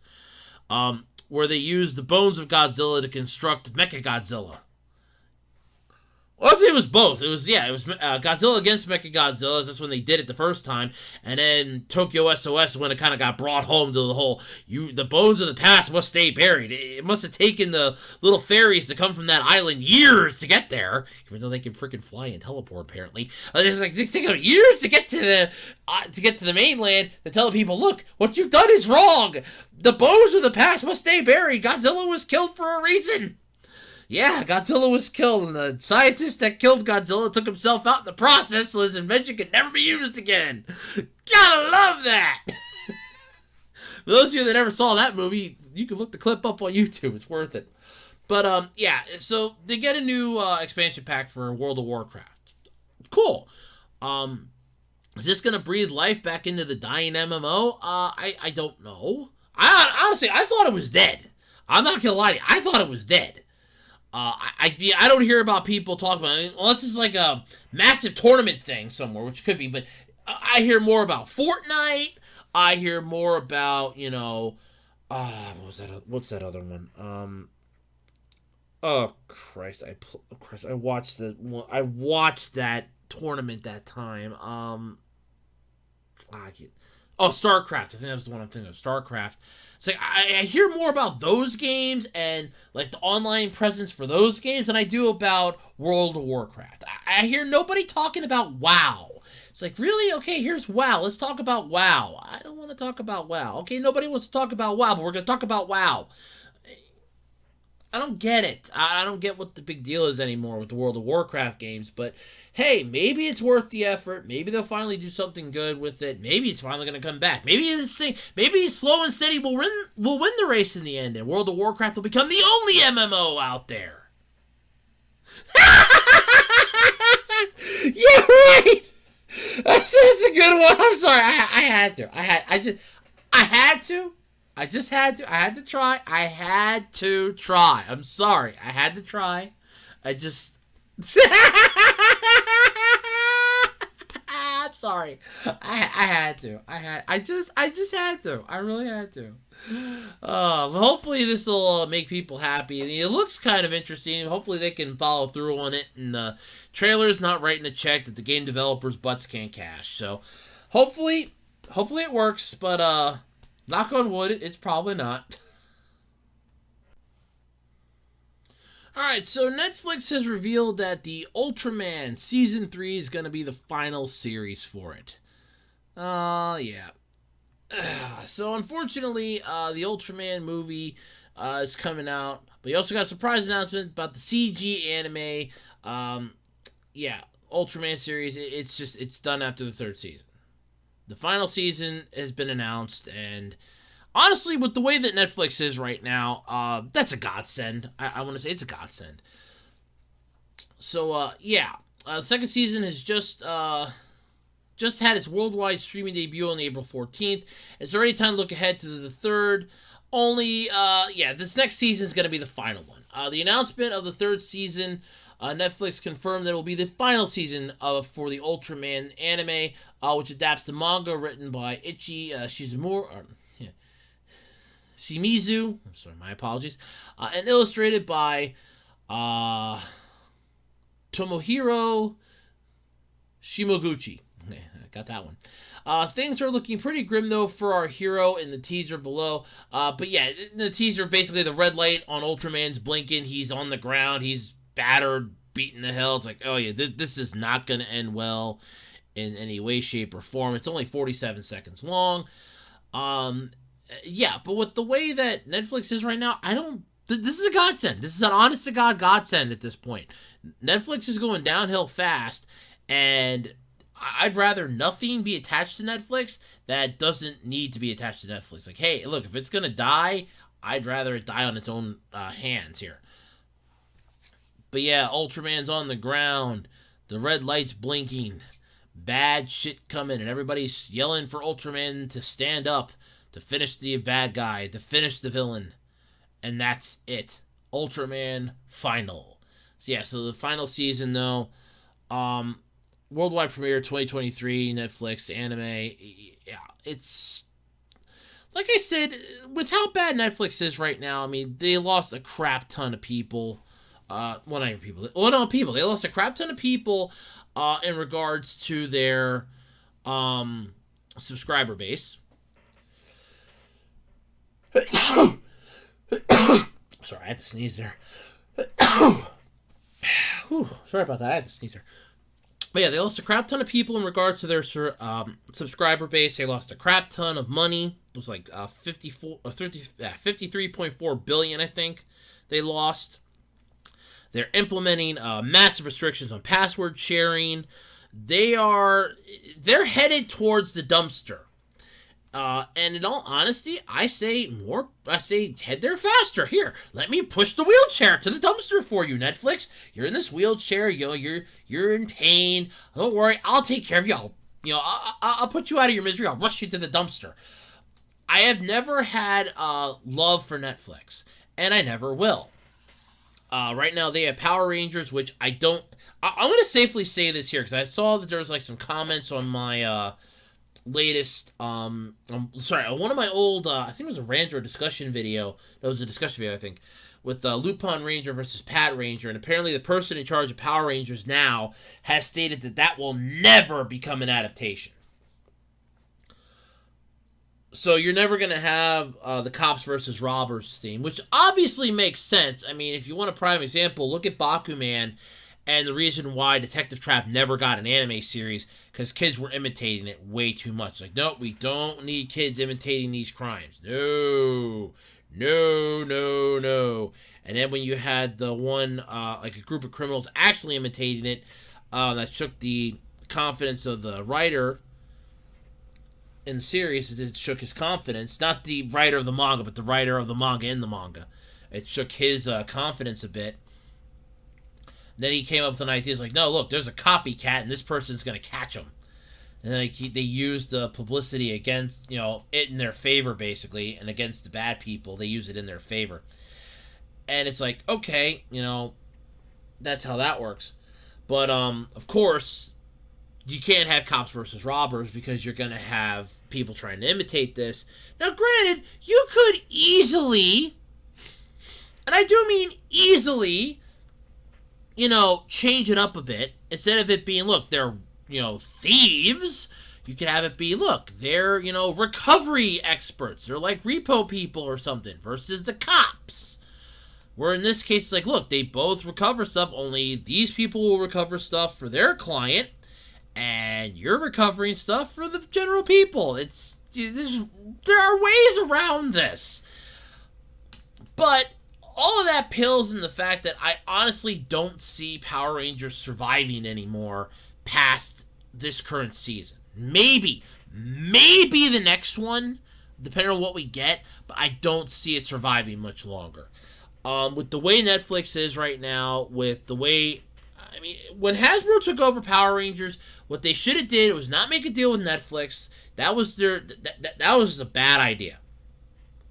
where they used the bones of Godzilla to construct Mechagodzilla. Honestly, it was both. It was Godzilla against Mechagodzilla. That's when they did it the first time. And then Tokyo SOS when it kind of got brought home to the whole, the bones of the past must stay buried. It must have taken the little fairies to come from that island years to get there, even though they can freaking fly and teleport, apparently. It's like, they take years to get to the mainland to tell people, look, what you've done is wrong. The bones of the past must stay buried. Godzilla was killed for a reason. Yeah, Godzilla was killed, and the scientist that killed Godzilla took himself out in the process so his invention could never be used again. Gotta love that! For those of you that never saw that movie, you can look the clip up on YouTube. It's worth it. But, so they get a new expansion pack for World of Warcraft. Cool. Is this going to breathe life back into the dying MMO? I don't know. Honestly, I thought it was dead. I'm not going to lie to you. I thought it was dead. I don't hear about people talking about it, unless it's like a massive tournament thing somewhere, which could be, but I hear more about Fortnite. I hear more about, what's that other one? Oh Christ, I watched that tournament that time. StarCraft. I think that was the one I'm thinking of. StarCraft. It's like I hear more about those games and like the online presence for those games than I do about World of Warcraft. I hear nobody talking about WoW. It's like, really? Okay, here's WoW. Let's talk about WoW. I don't want to talk about WoW. Okay, nobody wants to talk about WoW, but we're going to talk about WoW. I don't get it. I don't get what the big deal is anymore with the World of Warcraft games. But hey, maybe it's worth the effort. Maybe they'll finally do something good with it. Maybe it's finally going to come back. Maybe Slow and Steady will win the race in the end, and World of Warcraft will become the only MMO out there. Yeah, right. That's a good one. I'm sorry. I had to. I had to try. I'm sorry. I had to try. I'm sorry. I had to. I just had to. I really had to. But hopefully this will make people happy. It looks kind of interesting. Hopefully they can follow through on it. And the trailer's not writing a check that the game developers' butts can't cash. So hopefully it works. But knock on wood, it's probably not. Alright, so Netflix has revealed that the Ultraman Season 3 is going to be the final series for it. Yeah. So, unfortunately, the Ultraman movie is coming out. But you also got a surprise announcement about the CG anime. Yeah, Ultraman series, it's done after the 3rd season. The final season has been announced, and honestly, with the way that Netflix is right now, that's a godsend. I want to say it's a godsend. So, yeah. The 2nd season has just had its worldwide streaming debut on April 14th. It's already time to look ahead to the 3rd. This next season is going to be the final one. The announcement of the 3rd season, Netflix confirmed that it will be the final season for the Ultraman anime, which adapts the manga written by Shimizu, I'm sorry, my apologies, and illustrated by Tomohiro Shimoguchi. Yeah, I got that one. Things are looking pretty grim, though, for our hero in the teaser below. But yeah, in the teaser, basically the red light on Ultraman's blinking. He's on the ground. He's battered, beaten to hell. It's like, oh yeah, this is not going to end well in any way, shape, or form. It's only 47 seconds long. Yeah, but with the way that Netflix is right now, this is a godsend. This is an honest-to-God godsend at this point. Netflix is going downhill fast, and I'd rather nothing be attached to Netflix that doesn't need to be attached to Netflix. Like, hey, look, if it's going to die, I'd rather it die on its own hands here. But yeah, Ultraman's on the ground. The red light's blinking. Bad shit coming, and everybody's yelling for Ultraman to stand up, to finish the bad guy, to finish the villain. And that's it. Ultraman final. So yeah, so the final season, though, worldwide premiere 2023, Netflix anime. Yeah, it's like I said, with how bad Netflix is right now. I mean, they lost a crap ton of people. They lost a crap ton of people in regards to their subscriber base. Sorry, I had to sneeze there. Whew, sorry about that. I had to sneeze there. But yeah, they lost a crap ton of people in regards to their subscriber base. They lost a crap ton of money. It was like 53.4 billion, I think, they lost. They're implementing massive restrictions on password sharing. They're headed towards the dumpster. And in all honesty, I say head there faster. Here, let me push the wheelchair to the dumpster for you, Netflix. You're in this wheelchair, you're in pain. Don't worry, I'll take care of you. I'll put you out of your misery. I'll rush you to the dumpster. I have never had love for Netflix, and I never will. Right now they have Power Rangers, which I'm going to safely say this here because I saw that there was like some comments on my latest one of my old I think it was a Ranger discussion video. That was a discussion video, I think, with Lupin Ranger versus Pat Ranger, and apparently the person in charge of Power Rangers now has stated that will never become an adaptation. So you're never going to have the cops versus robbers theme, which obviously makes sense. I mean, if you want a prime example, look at Bakuman and the reason why Detective Trap never got an anime series, because kids were imitating it way too much. Like, no, we don't need kids imitating these crimes. No. No, no, no. And then when you had the one, like a group of criminals actually imitating it, that shook the confidence of the writer in the series, it shook his confidence. Not the writer of the manga, but the writer of the manga in the manga. It shook his confidence a bit. And then he came up with an idea. It's like, no, look, there's a copycat, and this person's going to catch him. And like they used the publicity against, it in their favor, basically, and against the bad people, they use it in their favor. And it's like, okay, that's how that works. But, of course, you can't have cops versus robbers because you're going to have people trying to imitate this. Now, granted, you could easily, and I do mean easily, change it up a bit. Instead of it being, look, they're, thieves, you could have it be, look, they're, recovery experts. They're like repo people or something versus the cops. Where in this case, it's like, look, they both recover stuff, only these people will recover stuff for their client, and you're recovering stuff for the general people. There are ways around this. But all of that pales in the fact that I honestly don't see Power Rangers surviving anymore past this current season. Maybe the next one, depending on what we get, but I don't see it surviving much longer. With the way Netflix is right now, with the way, when Hasbro took over Power Rangers, what they should have did was not make a deal with Netflix. That was that was a bad idea.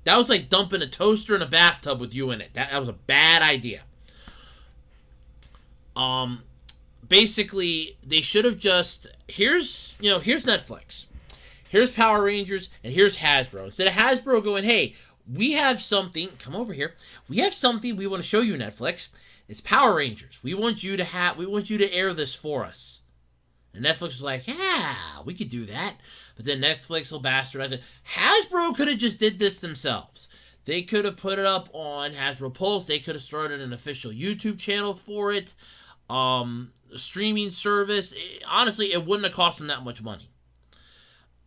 That was like dumping a toaster in a bathtub with you in it. That was a bad idea. Basically, they should have just, here's Netflix. Here's Power Rangers, and here's Hasbro. Instead of Hasbro going, hey, we have something, come over here. We have something we want to show you, Netflix. It's Power Rangers. We want you to air this for us. And Netflix was like, yeah, we could do that. But then Netflix will bastardize it. Hasbro could have just did this themselves. They could have put it up on Hasbro Pulse. They could have started an official YouTube channel for it. Streaming service. Honestly, it wouldn't have cost them that much money.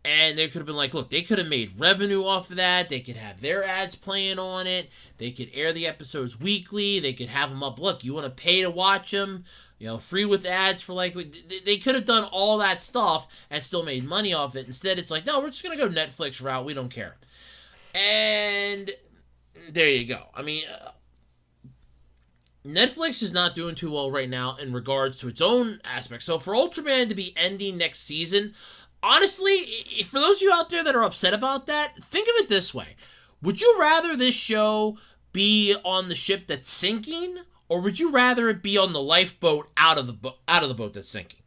And they could have been like, look, they could have made revenue off of that. They could have their ads playing on it. They could air the episodes weekly. They could have them up. Look, you want to pay to watch them? Free with ads for like... They could have done all that stuff and still made money off it. Instead, it's like, no, we're just going to go Netflix route. We don't care. And there you go. Netflix is not doing too well right now in regards to its own aspects. So for Ultraman to be ending next season... Honestly, for those of you out there that are upset about that, think of it this way. Would you rather this show be on the ship that's sinking, or would you rather it be on the lifeboat out of the boat that's sinking?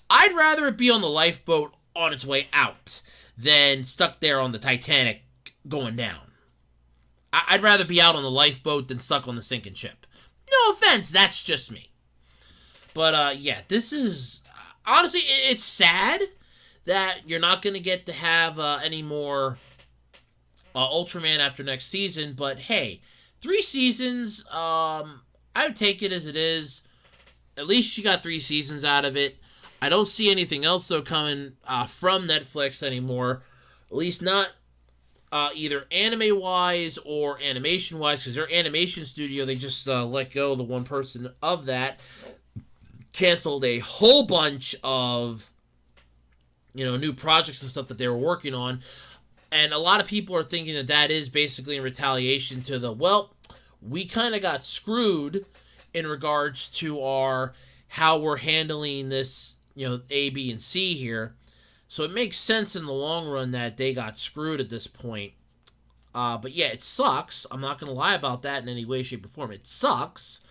I'd rather it be on the lifeboat on its way out than stuck there on the Titanic going down. I'd rather be out on the lifeboat than stuck on the sinking ship. No offense, that's just me. But, yeah, this is... honestly, it's sad that you're not going to get to have any more Ultraman after next season. But, hey, 3 seasons, I would take it as it is. At least you got 3 seasons out of it. I don't see anything else, though, coming from Netflix anymore. At least not either anime-wise or animation-wise, because their animation studio, they just let go the one person of that. Canceled a whole bunch of new projects and stuff that they were working on. And a lot of people are thinking that is basically in retaliation to we kind of got screwed in regards to how we're handling this, A, B, and C here. So it makes sense in the long run that they got screwed at this point. But yeah, it sucks. I'm not going to lie about that in any way, shape, or form. It sucks.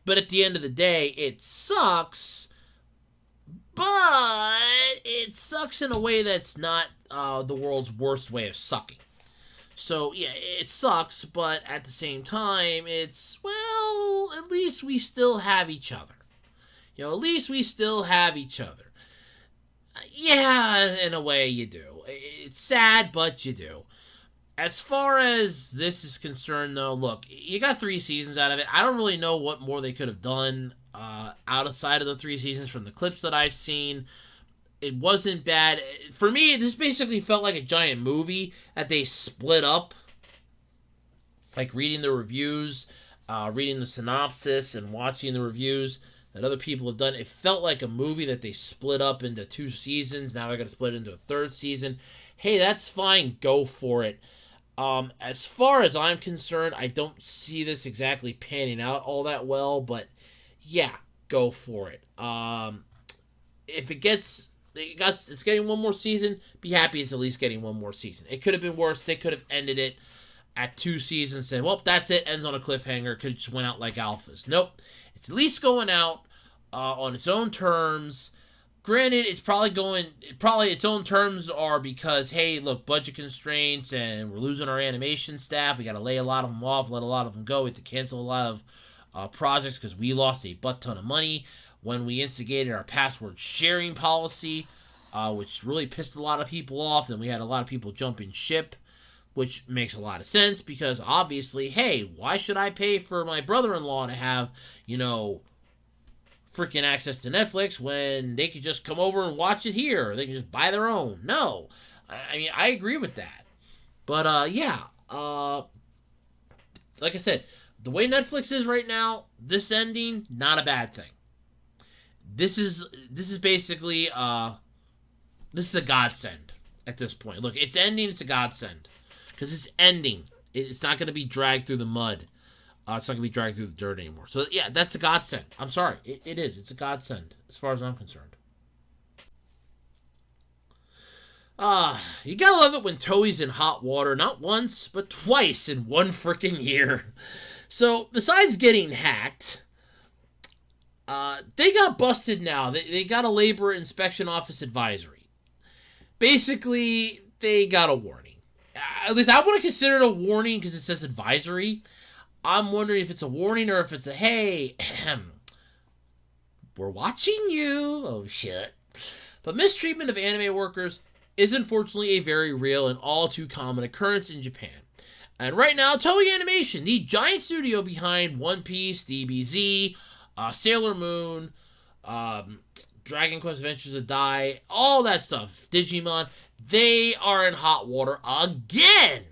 But at the end of the day, it sucks. But it sucks in a way that's not the world's worst way of sucking. So, yeah, it sucks, but at the same time, it's, at least we still have each other. At least we still have each other. Yeah, in a way you do. It's sad, but you do. As far as this is concerned, though, look, you got 3 seasons out of it. I don't really know what more they could have done outside of the 3 seasons from the clips that I've seen. It wasn't bad. For me, this basically felt like a giant movie that they split up like reading the reviews, reading the synopsis, and watching the reviews that other people have done, it felt like a movie that they split up into 2 seasons. Now they're going to split it into a 3rd season. Hey, that's fine. Go for it. As far as I'm concerned, I don't see this exactly panning out all that well, but yeah, go for it. If it's getting one more season, be happy it's at least getting one more season. It could have been worse. They could have ended it at 2 seasons, said, well, that's it, ends on a cliffhanger, could have just went out like alphas. Nope. It's at least going out on its own terms. Granted, its own terms are because, hey, look, budget constraints, and we're losing our animation staff. We got to lay a lot of them off, let a lot of them go. We have to cancel a lot of projects because we lost a butt ton of money when we instigated our password sharing policy, which really pissed a lot of people off. Then we had a lot of people jumping ship, which makes a lot of sense because obviously, hey, why should I pay for my brother-in-law to have, freaking access to Netflix when they could just come over and watch it here? They can just buy their own. No. I mean, I agree with that. But, yeah. Like I said, the way Netflix is right now, this ending, not a bad thing. This is basically, this is a godsend at this point. Look, it's ending, it's a godsend. Because it's ending. It's not going to be dragged through the mud. It's not going to be dragged through the dirt anymore. So, yeah, that's a godsend. I'm sorry. It is. It's a godsend, as far as I'm concerned. You gotta love it when Toei's in hot water, not once, but twice in one freaking year. So, besides getting hacked, they got busted now. They got a labor inspection office advisory. Basically, they got a warning. At least I want to consider it a warning because it says advisory. I'm wondering if it's a warning or if it's a, hey, we're watching you. Oh, shit. But mistreatment of anime workers is unfortunately a very real and all too common occurrence in Japan. And right now, Toei Animation, the giant studio behind One Piece, DBZ, Sailor Moon, Dragon Quest Adventures of Dai, all that stuff, Digimon, they are in hot water again.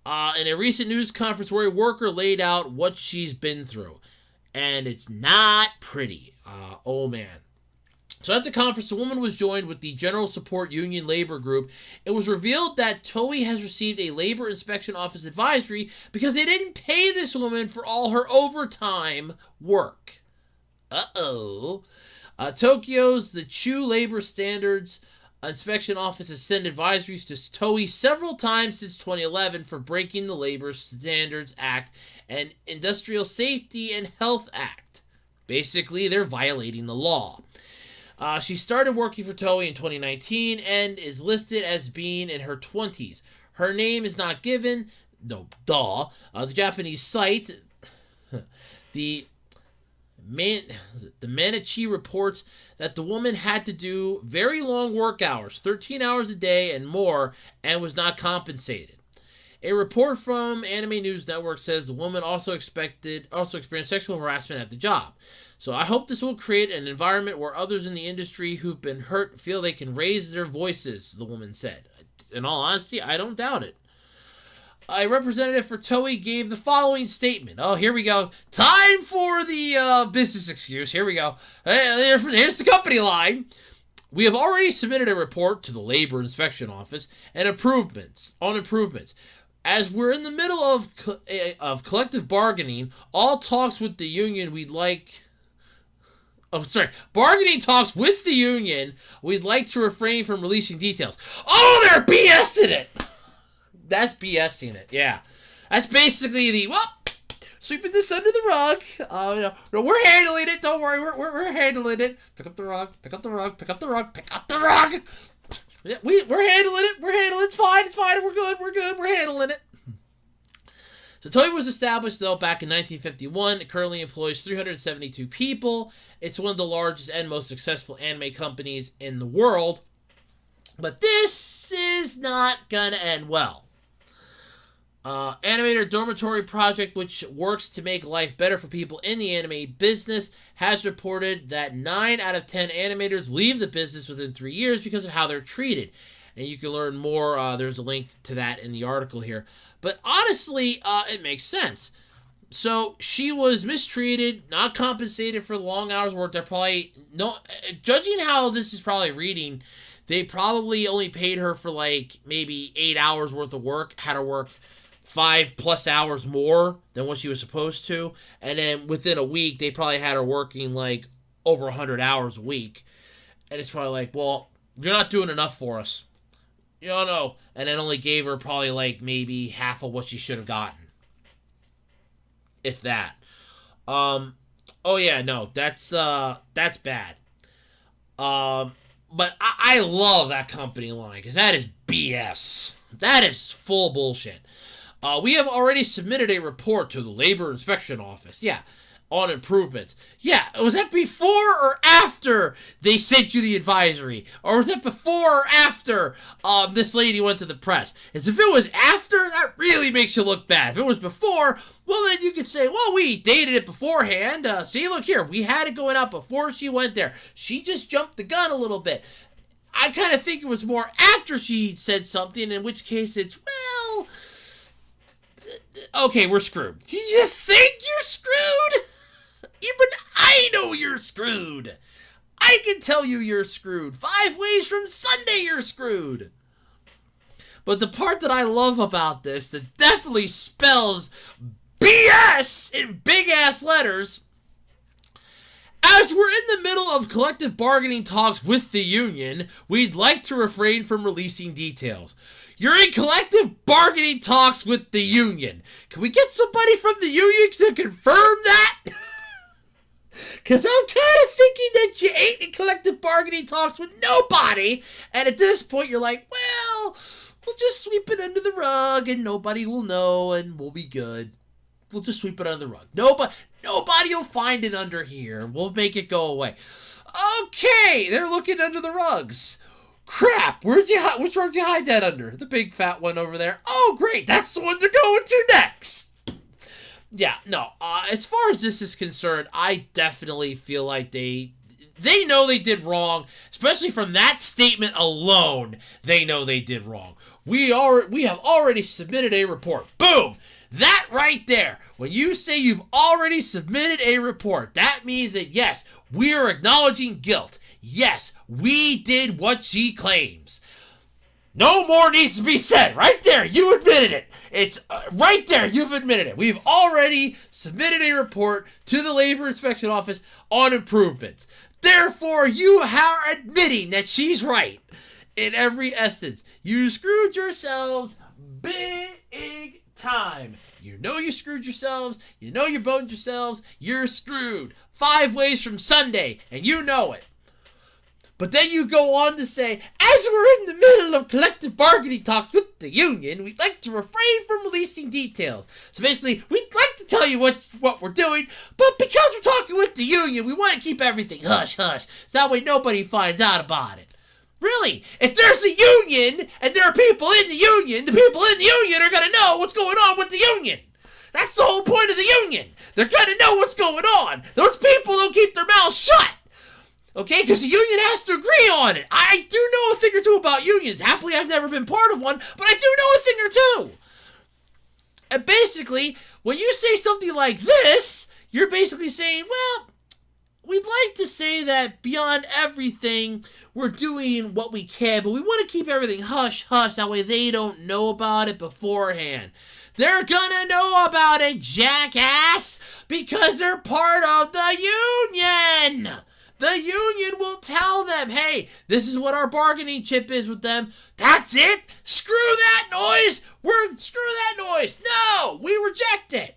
In a recent news conference where a worker laid out what she's been through. And it's not pretty. Oh, man. So at the conference, the woman was joined with the General Support Union Labor Group. It was revealed that Toei has received a labor inspection office advisory because they didn't pay this woman for all her overtime work. Uh-oh. Tokyo's the Chu Labor Standards Inspection Office has sent advisories to Toei several times since 2011 for breaking the Labor Standards Act and Industrial Safety and Health Act. Basically, they're violating the law. She started working for Toei in 2019 and is listed as being in her 20s. Her name is not given. No, duh. The Japanese site, the Manichi reports that the woman had to do very long work hours, 13 hours a day and more, and was not compensated. A report from Anime News Network says the woman also experienced sexual harassment at the job. So I hope this will create an environment where others in the industry who've been hurt feel they can raise their voices, the woman said. In all honesty, I don't doubt it. A representative for Toei gave the following statement. Oh, here we go. Time for the business excuse. Here we go. Here's the company line. We have already submitted a report to the Labor Inspection Office on improvements. As we're in the middle of collective bargaining, all talks with the union bargaining talks with the union, we'd like to refrain from releasing details. Oh, they're BSing it! That's BSing it, yeah. That's basically sweeping this under the rug. No, we're handling it, don't worry, we're handling it. Pick up the rug, pick up the rug, pick up the rug, pick up the rug! Yeah, we're handling it, it's fine, we're good, we're handling it. So Toei was established, though, back in 1951. It currently employs 372 people. It's one of the largest and most successful anime companies in the world. But this is not gonna end well. Animator Dormitory Project, which works to make life better for people in the anime business, has reported that 9 out of 10 animators leave the business within 3 years because of how they're treated. and you can learn more. There's a link to that in the article here. But honestly, it makes sense. So she was mistreated, not compensated for the long hours worked. They're probably no, judging how this is probably reading, they probably only paid her for like maybe 8 hours worth of work, had her work 5+ hours more than what she was supposed to, and then within a week they probably had her working like over 100 hours a week, and it's probably like, well, you're not doing enough for us, no, and then only gave her probably like maybe half of what she should have gotten. If that. Oh yeah, no, that's bad. But I love that company line, because that is BS. That is full bullshit. We have already submitted a report to the Labor Inspection Office. Yeah, on improvements. Yeah, was that before or after they sent you the advisory? Or was that before or after this lady went to the press? As if it was after, that really makes you look bad. If it was before, well, then you could say, well, we dated it beforehand. See, look here, we had it going out before she went there. She just jumped the gun a little bit. I kind of think it was more after she said something, in which case it's, well, okay, we're screwed. Do you think you're screwed? Even I know you're screwed. I can tell you're screwed. 5 ways from Sunday you're screwed. But the part that I love about this, that definitely spells BS in big-ass letters, as we're in the middle of collective bargaining talks with the union, we'd like to refrain from releasing details. You're in collective bargaining talks with the union. Can we get somebody from the union to confirm that? Because I'm kind of thinking that you ain't in collective bargaining talks with nobody. And at this point, you're like, well, we'll just sweep it under the rug and nobody will know and we'll be good. We'll just sweep it under the rug. Nobody will find it under here. We'll make it go away. Okay, they're looking under the rugs. Crap, which rug did you hide that under? The big fat one over there. Oh, great, that's the one they're going to next. Yeah, no, as far as this is concerned, I definitely feel like they know they did wrong, especially from that statement alone, they know they did wrong. We have already submitted a report. Boom! That right there, when you say you've already submitted a report, that means that yes, we are acknowledging guilt. Yes, we did what she claims. No more needs to be said. Right there, you admitted it. It's right there, you've admitted it. We've already submitted a report to the Labor Inspection Office on improvements. Therefore, you are admitting that she's right in every essence. You screwed yourselves big time. You know you screwed yourselves. You know you boned yourselves. You're screwed. 5 ways from Sunday, and you know it. But then you go on to say, as we're in the middle of collective bargaining talks with the union, we'd like to refrain from releasing details. So basically, we'd like to tell you what we're doing, but because we're talking with the union, we want to keep everything hush-hush, so that way nobody finds out about it. Really, if there's a union, and there are people in the union, the people in the union are going to know what's going on with the union. That's the whole point of the union. They're going to know what's going on. Those people don't keep their mouths shut. Okay, because the union has to agree on it. I do know a thing or two about unions. Happily, I've never been part of one, but I do know a thing or two. And basically, when you say something like this, you're basically saying, well, we'd like to say that beyond everything, we're doing what we can, but we want to keep everything hush-hush. That way they don't know about it beforehand. They're gonna know about it, jackass, because they're part of the union. The union will tell them, hey, this is what our bargaining chip is with them. That's it? Screw that noise. Screw that noise. No, we reject it.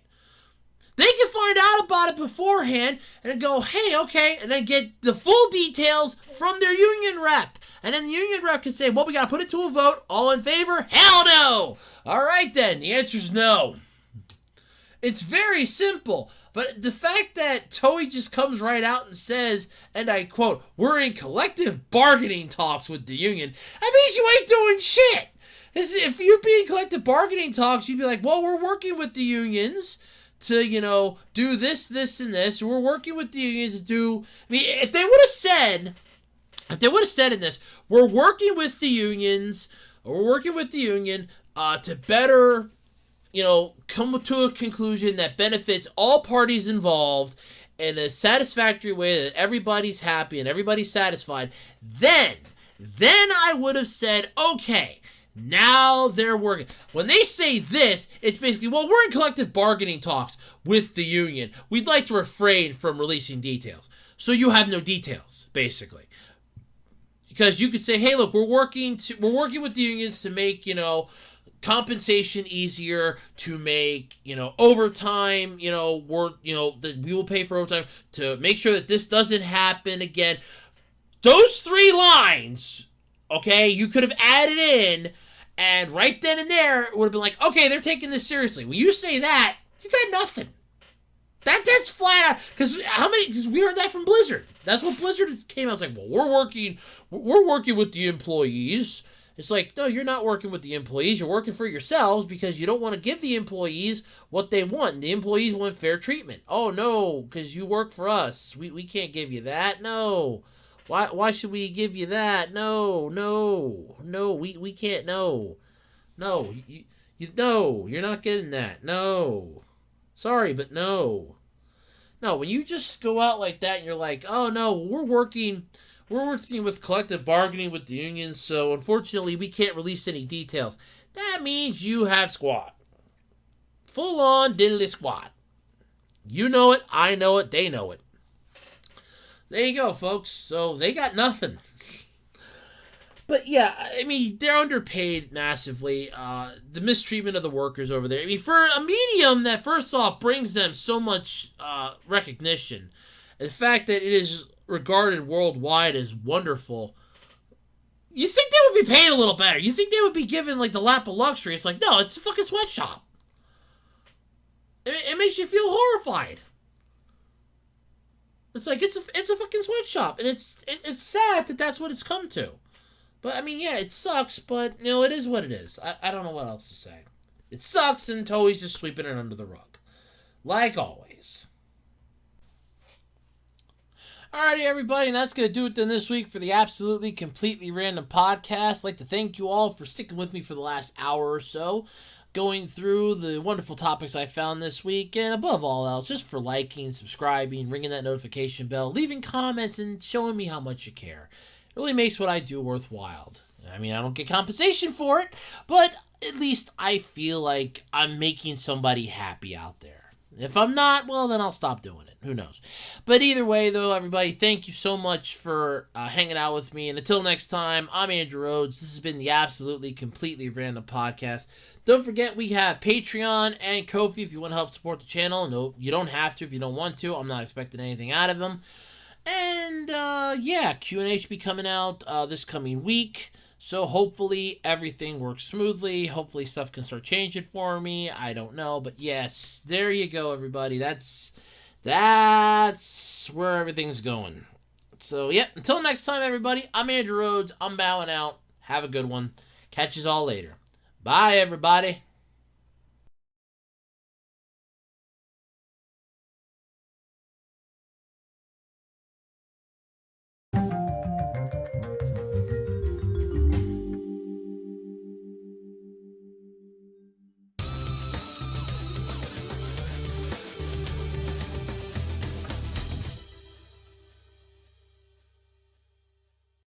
They can find out about it beforehand and go, hey, okay, and then get the full details from their union rep. And then the union rep can say, well, we got to put it to a vote. All in favor? Hell no. All right, then. The answer is no. It's very simple. But the fact that Toei just comes right out and says, and I quote, we're in collective bargaining talks with the union, that means you ain't doing shit. If you'd be in collective bargaining talks, you'd be like, well, we're working with the unions to, do this, this, and this. We're working with the unions to do... I mean, if they would have said, if they would have said in this, we're working with the unions, or we're working with the union to better, come to a conclusion that benefits all parties involved in a satisfactory way that everybody's happy and everybody's satisfied, then I would have said, okay, now they're working. When they say this, it's basically, well, we're in collective bargaining talks with the union. We'd like to refrain from releasing details. So you have no details, basically. Because you could say, hey, look, we're working with the unions to make, compensation easier, to make, overtime, that we will pay for overtime, to make sure that this doesn't happen again. Those 3 lines, okay, you could have added in, and right then and there, it would have been like, okay, they're taking this seriously. When you say that, you got nothing. That's flat out, because we heard that from Blizzard. That's what Blizzard came out. It's like, well, we're working with the employees. It's like, no, you're not working with the employees. You're working for yourselves because you don't want to give the employees what they want. The employees want fair treatment. Oh, no, because you work for us. We can't give you that. No. Why should we give you that? No, we can't. No, you're not getting that. No. Sorry, but no. No, when you just go out like that and you're like, oh no, we're working with collective bargaining with the unions, so unfortunately we can't release any details. That means you have squat. Full on diddly squat. You know it, I know it, they know it. There you go, folks. So they got nothing. But yeah, I mean, they're underpaid massively. The mistreatment of the workers over there. I mean, for a medium that first off brings them so much recognition, the fact that it is regarded worldwide as wonderful, you think they would be paid a little better. You think they would be given like the lap of luxury. It's like, no, it's a fucking sweatshop. It makes you feel horrified. It's like, it's a fucking sweatshop, and it's sad that that's what it's come to. But, I mean, yeah, it sucks, but, it is what it is. I don't know what else to say. It sucks, and Toei's just sweeping it under the rug. Like always. Alrighty, everybody, and that's going to do it then this week for the Absolutely Completely Random Podcast. I'd like to thank you all for sticking with me for the last hour or so, going through the wonderful topics I found this week, and above all else, just for liking, subscribing, ringing that notification bell, leaving comments, and showing me how much you care. It really makes what I do worthwhile. I mean, I don't get compensation for it, but at least I feel like I'm making somebody happy out there. If I'm not, well, then I'll stop doing it. Who knows? But either way, though, everybody, thank you so much for hanging out with me. And until next time, I'm Andrew Rhodes. This has been the Absolutely Completely Random Podcast. Don't forget, we have Patreon and Ko-fi if you want to help support the channel. No, you don't have to if you don't want to. I'm not expecting anything out of them. And, yeah, Q&A should be coming out this coming week. So hopefully everything works smoothly. Hopefully stuff can start changing for me. I don't know. But yes, there you go, everybody. That's where everything's going. So, yep, until next time, everybody, I'm Andrew Rhodes. I'm bowing out. Have a good one. Catch you all later. Bye, everybody.